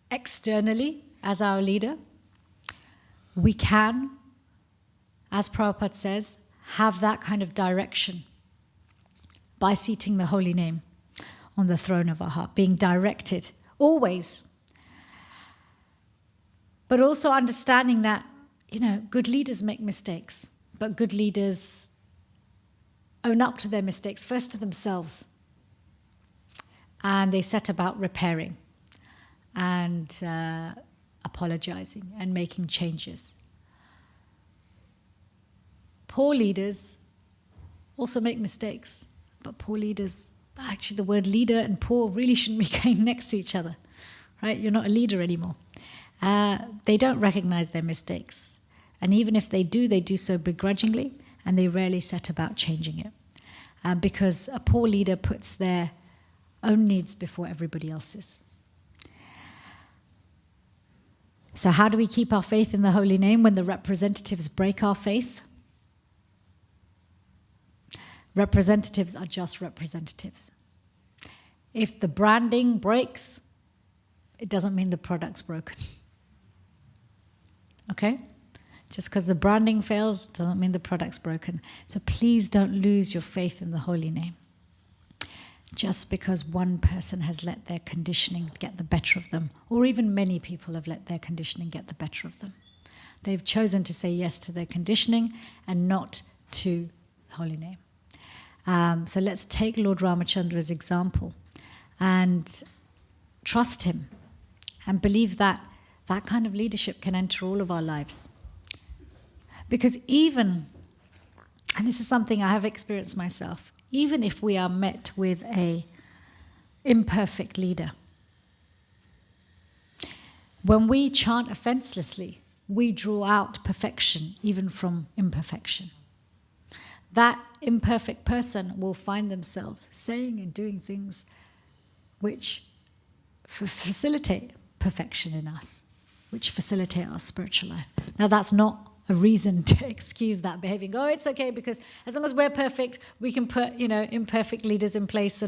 Speaker 1: externally as our leader, we can, as Prabhupada says, have that kind of direction by seating the holy name on the throne of our heart, being directed always. But also understanding that, good leaders make mistakes, but good leaders own up to their mistakes, first to themselves. And they set about repairing and apologizing and making changes. Poor leaders also make mistakes, but poor leaders, actually the word leader and poor really shouldn't be going next to each other, right? You're not a leader anymore. They don't recognize their mistakes. And even if they do so begrudgingly, and they rarely set about changing it. Because a poor leader puts their own needs before everybody else's. So how do we keep our faith in the holy name when the representatives break our faith? Representatives are just representatives. If the branding breaks, it doesn't mean the product's broken. okay? Just because the branding fails doesn't mean the product's broken. So please don't lose your faith in the holy name. Just because one person has let their conditioning get the better of them, or even many people have let their conditioning get the better of them. They've chosen to say yes to their conditioning and not to the holy name. So let's take Lord Ramachandra's example and trust him and believe that that kind of leadership can enter all of our lives. Because even, and this is something I have experienced myself, even if we are met with an imperfect leader, when we chant offenselessly, we draw out perfection even from imperfection. That imperfect person will find themselves saying and doing things which facilitate perfection in us, which facilitate our spiritual life. Now, that's not a reason to excuse that behavior. Oh, it's okay because as long as we're perfect, we can put, imperfect leaders in place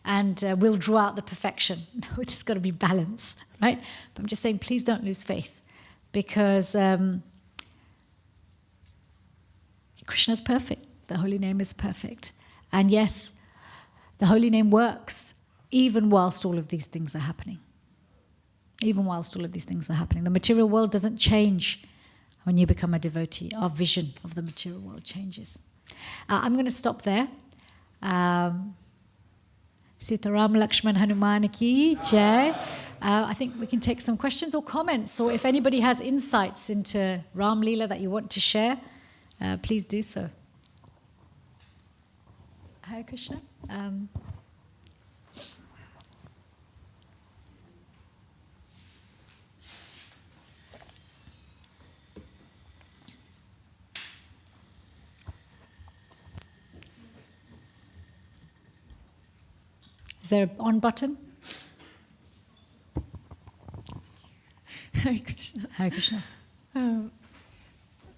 Speaker 1: and we'll draw out the perfection. No, there's got to be balance, right? But I'm just saying, please don't lose faith, because Krishna's perfect. The holy name is perfect. And yes, the holy name works even whilst all of these things are happening. Even whilst all of these things are happening. The material world doesn't change when you become a devotee. Our vision of the material world changes. I'm going to stop there. Sitaram Lakshman Hanuman ki jai. I think we can take some questions or comments, or if anybody has insights into Ram Leela that you want to share, please do so. Hare Krishna. Is there an on button?
Speaker 4: Hare Krishna.
Speaker 1: Hare Krishna.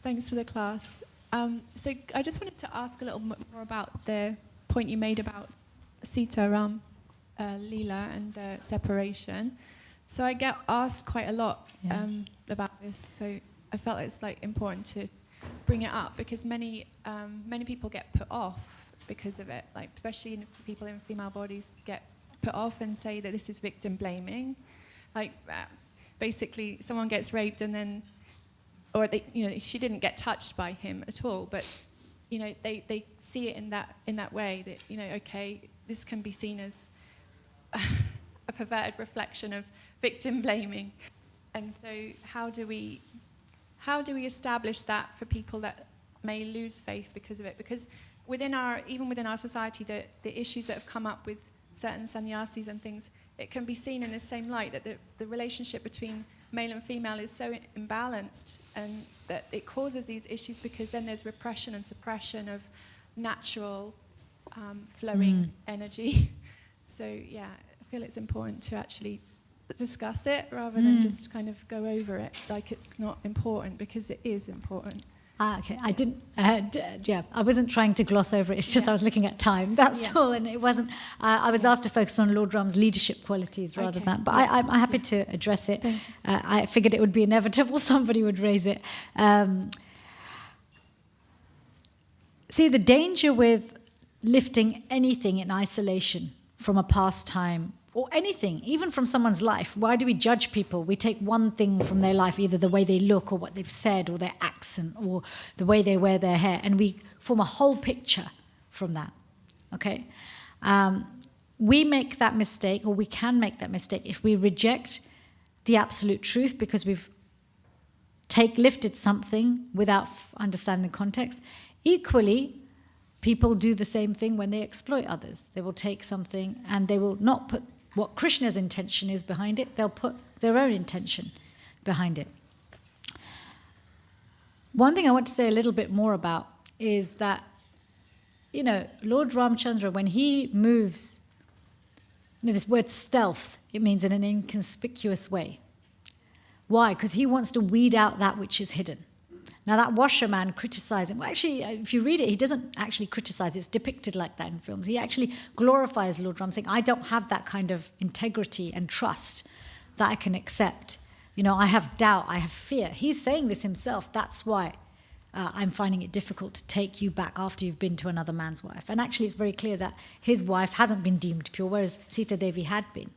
Speaker 4: Thanks for the class. So I just wanted to ask a little more about the point you made about Sita Ram Leela and the separation. So I get asked quite a lot about this. So I felt it's important to bring it up, because many people get put off because of it. Especially people in female bodies get put off and say that this is victim blaming. Basically, someone gets raped and then, or she didn't get touched by him at all, but they see it in that way that okay, this can be seen as a perverted reflection of victim blaming. And so how do we establish that for people that may lose faith because of it? Because even within our society, the issues that have come up with certain sannyasis and things, it can be seen in the same light, that the relationship between male and female is so imbalanced, and that it causes these issues because then there's repression and suppression of natural flowing energy. So yeah, I feel it's important to actually discuss it rather than just kind of go over it like it's not important, because it is important.
Speaker 1: Okay, I didn't. I wasn't trying to gloss over it. It's just I was looking at time. That's all, and it wasn't. I was asked to focus on Lord Ram's leadership qualities rather than that. But I'm happy to address it. I figured it would be inevitable. Somebody would raise it. See, the danger with lifting anything in isolation from a past time, or anything, even from someone's life. Why do we judge people? We take one thing from their life, either the way they look or what they've said or their accent or the way they wear their hair, and we form a whole picture from that, okay? We make that mistake, or we can make that mistake, if we reject the absolute truth because we've lifted something without understanding the context. Equally, people do the same thing when they exploit others. They will take something and they will not put what Krishna's intention is behind it, they'll put their own intention behind it. One thing I want to say a little bit more about is that, Lord Ramchandra, when he moves, this word stealth, it means in an inconspicuous way. Why? Because he wants to weed out that which is hidden. Now that washerman criticizing, well actually if you read it, he doesn't actually criticize, it's depicted like that in films. He actually glorifies Lord Ram, saying, I don't have that kind of integrity and trust that I can accept I have doubt, I have fear. He's saying this himself. That's why I'm finding it difficult to take you back after you've been to another man's wife. And actually it's very clear that his wife hasn't been deemed pure, whereas Sita Devi had been.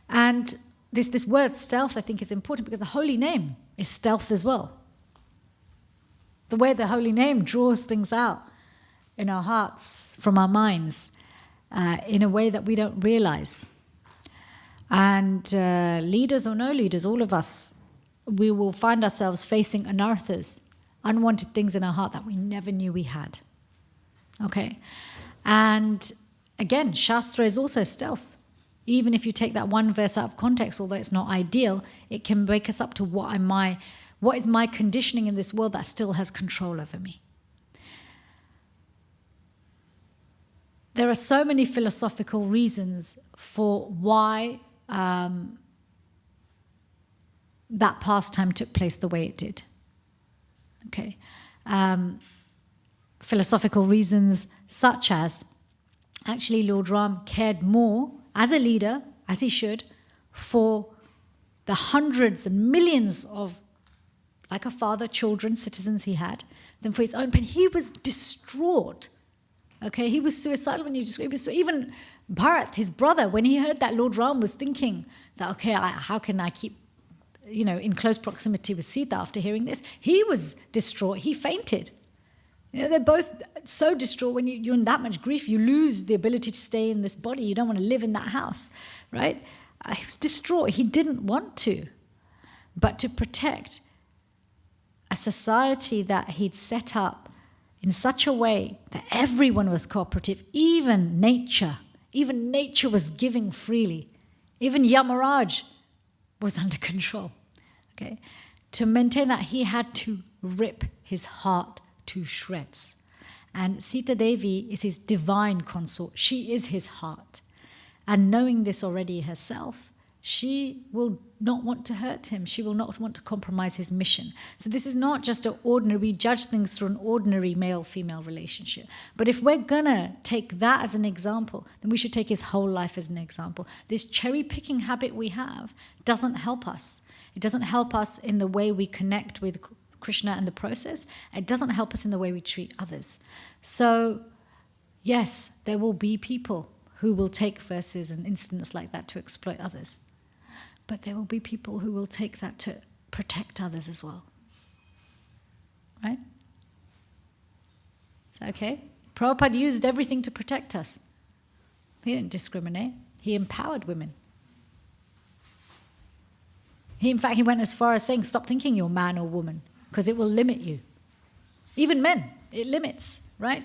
Speaker 1: And this word stealth, I think, is important because the holy name is stealth as well. The way the holy name draws things out in our hearts, from our minds, in a way that we don't realize. And leaders or no leaders, all of us, we will find ourselves facing anarthas, unwanted things in our heart that we never knew we had. Okay? And again, Shastra is also stealth. Even if you take that one verse out of context, although it's not ideal, it can wake us up to what is my conditioning in this world that still has control over me. There are so many philosophical reasons for why that pastime took place the way it did. Okay, philosophical reasons such as, actually Lord Ram cared more as a leader, as he should, for the hundreds and millions of, like a father, children, citizens he had, than for his own pain. He was distraught. Okay, he was suicidal when you describe it. So even Bharat, his brother, when he heard that Lord Ram was thinking that, okay, how can I keep, in close proximity with Sita after hearing this? He was distraught. He fainted. They're both so distraught. When you're in that much grief, you lose the ability to stay in this body. You don't want to live in that house, right? He was distraught. He didn't want to. But to protect a society that he'd set up in such a way that everyone was cooperative, even nature was giving freely. Even Yamaraj was under control. Okay? To maintain that, he had to rip his heart to shreds. And Sita Devi is his divine consort. She is his heart. And knowing this already herself, she will not want to hurt him. She will not want to compromise his mission. So this is not just an ordinary, we judge things through an ordinary male-female relationship. But if we're going to take that as an example, then we should take his whole life as an example. This cherry-picking habit we have doesn't help us. It doesn't help us in the way we connect with Krishna and the process. It doesn't help us in the way we treat others. So, yes, there will be people who will take verses and incidents like that to exploit others. But there will be people who will take that to protect others as well. Right? Is that okay? Prabhupada used everything to protect us. He didn't discriminate. He empowered women. In fact, he went as far as saying, stop thinking you're man or woman, because it will limit you. Even men, it limits, right?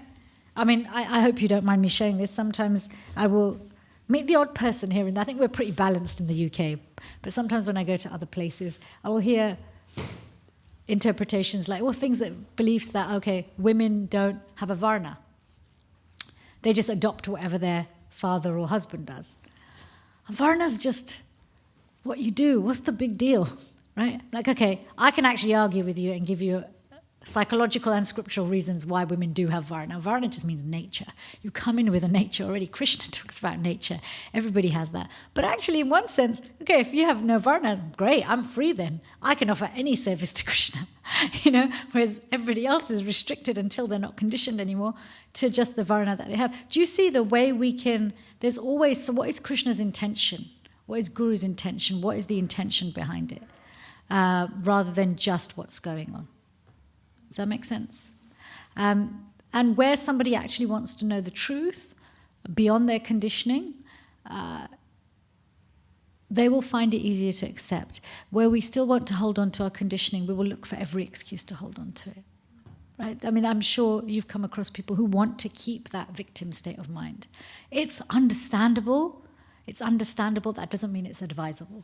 Speaker 1: I mean, I hope you don't mind me sharing this. Sometimes I will meet the odd person here, and I think we're pretty balanced in the UK. But sometimes when I go to other places, I will hear interpretations like, things that, beliefs that, okay, women don't have a varna. They just adopt whatever their father or husband does. A varna's just what you do. What's the big deal, right? Like, okay, I can actually argue with you and give you psychological and scriptural reasons why women do have varna. Varna just means nature. You come in with a nature already. Krishna talks about nature. Everybody has that. But actually, in one sense, okay, if you have no varna, great, I'm free then. I can offer any service to Krishna, whereas everybody else is restricted until they're not conditioned anymore to just the varna that they have. Do you see the way we can, there's always, so what is Krishna's intention? What is Guru's intention? What is the intention behind it? Rather than just what's going on. Does that make sense? And where somebody actually wants to know the truth beyond their conditioning, they will find it easier to accept. Where we still want to hold on to our conditioning, we will look for every excuse to hold on to it. Right? I mean, I'm sure you've come across people who want to keep that victim state of mind. It's understandable. It's understandable. That doesn't mean it's advisable.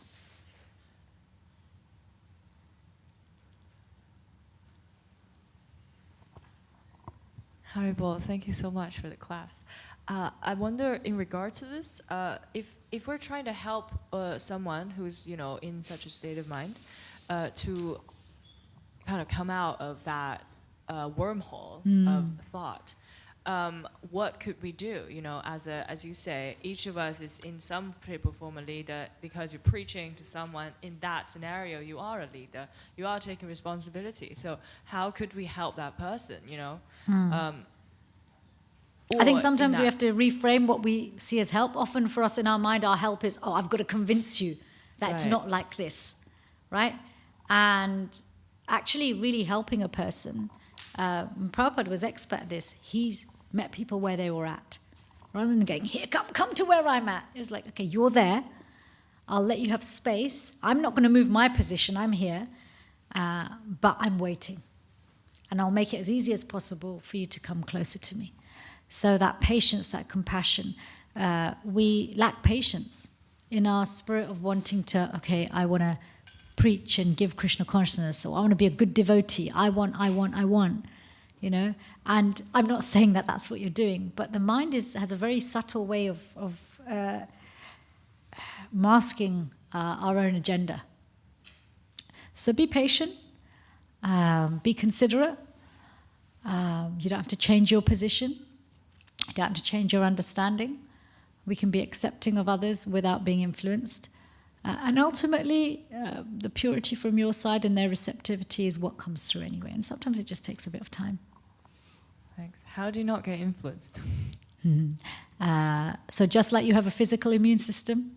Speaker 5: Haribol, thank you so much for the class. I wonder, in regard to this, if we're trying to help someone who's in such a state of mind to kind of come out of that wormhole of thought, what could we do? You know, as you say, each of us is in some shape or form a leader because you're preaching to someone. In that scenario, you are a leader. You are taking responsibility. So how could we help that person? You know.
Speaker 1: I think
Speaker 5: Or
Speaker 1: sometimes
Speaker 5: in
Speaker 1: we
Speaker 5: that-
Speaker 1: have to reframe what we see as help. Often for us in our mind, our help is, oh, I've got to convince you that it's
Speaker 5: Right.
Speaker 1: not like this, right? And actually really helping a person, Prabhupada was expert at this. He's met people where they were at. Rather than going, here, come to where I'm at. It was like, okay, you're there. I'll let you have space. I'm not going to move my position. I'm here. But I'm waiting. And I'll make it as easy as possible for you to come closer to me. So that patience, that compassion, we lack patience in our spirit of wanting to, okay, I want to preach and give Krishna consciousness, or I want to be a good devotee. I want, you know. And I'm not saying that that's what you're doing, but the mind has a very subtle way of masking our own agenda. So be patient, be considerate. You don't have to change your position. You don't have to change your understanding. We can be accepting of others without being influenced. And ultimately, the purity from your side and their receptivity is what comes through anyway. And sometimes it just takes a bit of time.
Speaker 5: Thanks. How do you not get influenced?
Speaker 1: So just like you have a physical immune system,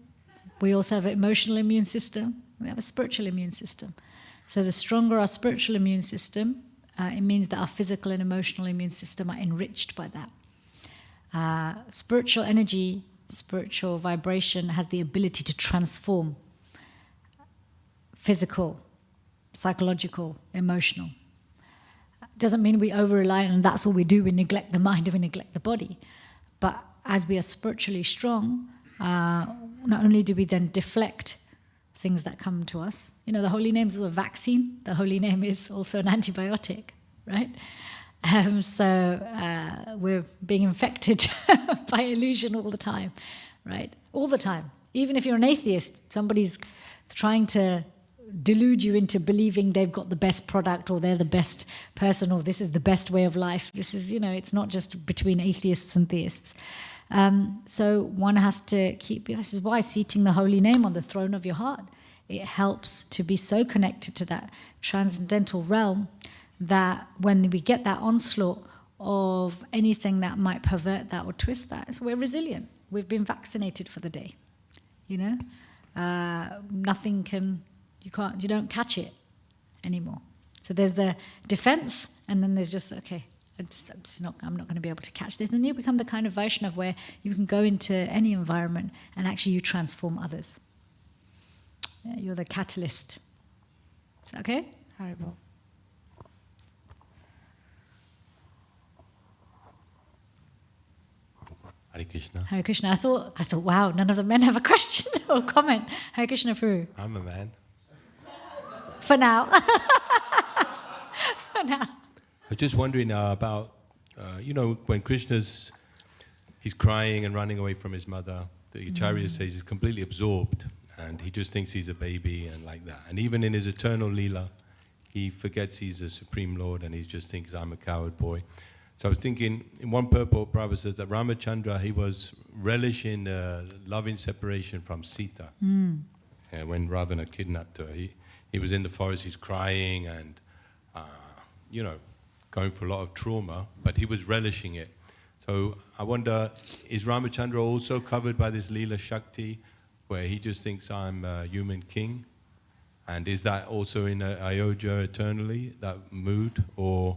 Speaker 1: we also have an emotional immune system. We have a spiritual immune system. So the stronger our spiritual immune system, it means that our physical and emotional immune system are enriched by that. Spiritual energy, spiritual vibration has the ability to transform physical, psychological, emotional. Doesn't mean we over-rely and that's all we do. We neglect the mind and we neglect the body. But as we are spiritually strong, not only do we then deflect things that come to us. You know, the holy name is a vaccine. The holy name is also an antibiotic, right? So we're being infected by illusion all the time, right? All the time. Even if you're an atheist, somebody's trying to delude you into believing they've got the best product or they're the best person or this is the best way of life. This is, you know, it's not just between atheists and theists. So one has to keep, this is why seating the holy name on the throne of your heart, it helps to be so connected to that transcendental realm that when we get that onslaught of anything that might pervert that or twist that, so we're resilient. We've been vaccinated for the day, you know? Nothing can, you don't catch it anymore. So there's the defense, and then there's just, okay, I'm not going to be able to catch this. And then you become the kind of Vaishnav where you can go into any environment and actually you transform others. Yeah, you're the catalyst. Is that okay?
Speaker 5: Horrible.
Speaker 6: Hare Krishna.
Speaker 1: Hare Krishna. I thought, wow, none of the men have a question or comment. Hare Krishna Puru.
Speaker 6: I'm a man.
Speaker 1: For now. For now.
Speaker 6: I was just wondering about, you know, when he's crying and running away from his mother, the Acharya says he's completely absorbed and he just thinks he's a baby and like that. And even in his eternal Leela, he forgets he's a Supreme Lord and he just thinks, I'm a coward boy. So I was thinking, in one purport, Prabhupada says that Ramachandra, he was relishing loving separation from Sita. When Ravana kidnapped her, he was in the forest, he's crying and, you know, going for a lot of trauma, but he was relishing it. So I wonder, is Ramachandra also covered by this Leela Shakti, where he just thinks I'm a human king? And is that also in Ayodhya eternally, that mood? Or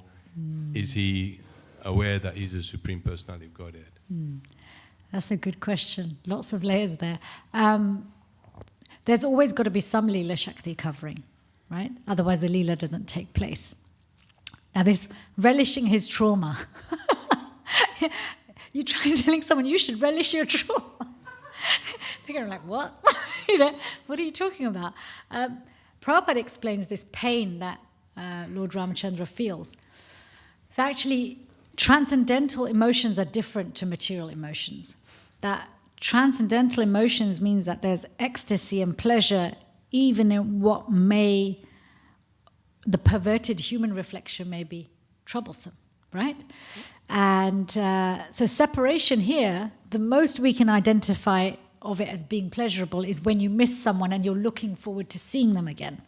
Speaker 6: is he aware that he's a Supreme Personality of Godhead?
Speaker 1: That's a good question. Lots of layers there. There's always got to be some Leela Shakti covering, right? Otherwise the Leela doesn't take place. Now this relishing his trauma. You try telling someone you should relish your trauma. They're going like, what? You know, what are you talking about? Prabhupada explains this pain that Lord Ramachandra feels. So actually, transcendental emotions are different to material emotions. That transcendental emotions means that there's ecstasy and pleasure even in what the perverted human reflection may be troublesome, right? And so separation here, the most we can identify of it as being pleasurable is when you miss someone and you're looking forward to seeing them again.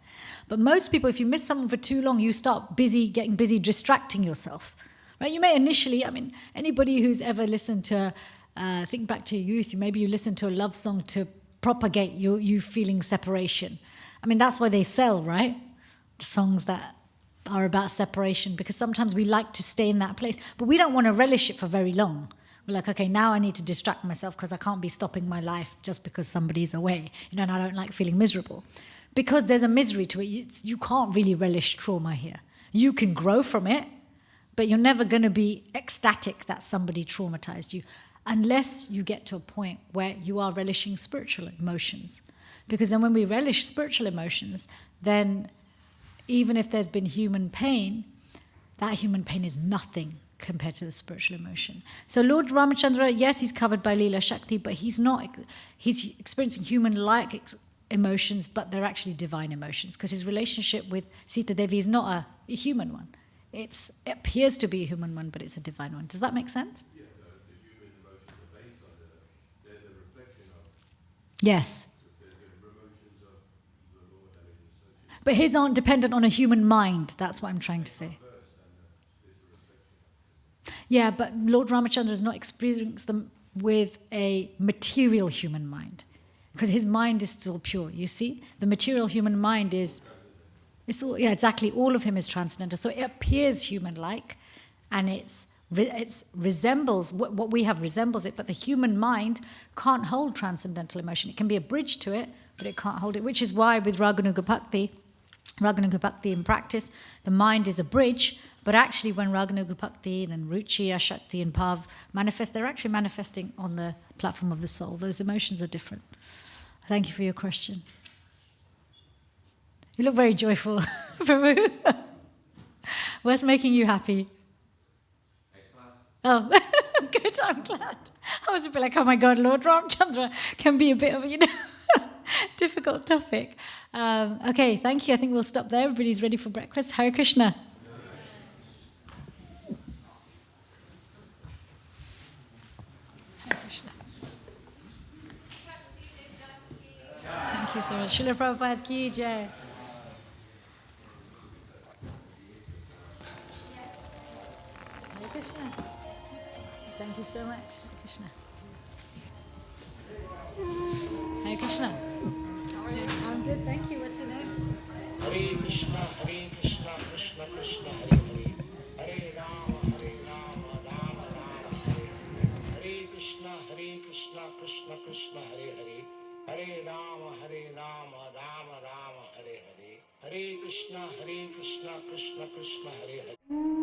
Speaker 1: But most people, if you miss someone for too long, you start getting busy distracting yourself, right? You may initially, I mean, anybody who's ever listened to, think back to your youth, maybe you listen to a love song to propagate you feeling separation. I mean, that's why they sell, right? The songs that are about separation, because sometimes we like to stay in that place, but we don't want to relish it for very long. We're like, okay, now I need to distract myself because I can't be stopping my life just because somebody's away, and I don't like feeling miserable. Because there's a misery to it. You can't really relish trauma here. You can grow from it, but you're never going to be ecstatic that somebody traumatized you unless you get to a point where you are relishing spiritual emotions. Because then when we relish spiritual emotions, then even if there's been human pain, that human pain is nothing compared to the spiritual emotion. So Lord Ramachandra, yes, he's covered by Leela Shakti, but he's experiencing human-like emotions, but they're actually divine emotions, because his relationship with Sita Devi is not a human one. It appears to be a human one, but it's a divine one. Does that make sense?
Speaker 6: Yeah, the human emotions are based on they're the reflection of
Speaker 1: Yes.
Speaker 6: the emotions of the Lord that is associated.
Speaker 1: But his aren't dependent on a human mind. That's what I'm trying to say. Yeah, but Lord Ramachandra is not experiencing them with a material human mind, because his mind is still pure, you see? The material human mind it's all, yeah, exactly, all of him is transcendental. So it appears human-like, and it resembles, what we have resembles it, but the human mind can't hold transcendental emotion. It can be a bridge to it, but it can't hold it, which is why with Raganuga Bhakti in practice, the mind is a bridge, but actually when Raganuga Bhakti, then Ruchi, Ashakti and Bhav manifest, they're actually manifesting on the platform of the soul. Those emotions are different. Thank you for your question. You look very joyful, Prabhu. What's making you happy?
Speaker 2: Next class.
Speaker 1: Oh, good, I'm glad. I was a bit like, oh my God, Lord Ramchandra can be a bit of a, difficult topic. Okay, thank you. I think we'll stop there. Everybody's ready for breakfast. Hare Krishna. Hare Krishna. Thank you so much. Srila Prabhupada ki jai. Hare Krishna. Thank you so much. Hare Krishna. Hare Krishna. How are you? I'm good, thank you. What's your name?
Speaker 7: Hare Krishna, Krishna Krishna, Hare Hare. Hare Rama, Rama Rama, Hare Hare. Hare Krishna, Krishna Krishna, Hare Hare. Hare Rama, Rama Rama, Hare Hare. Hare Krishna, Krishna Krishna, Hare Hare.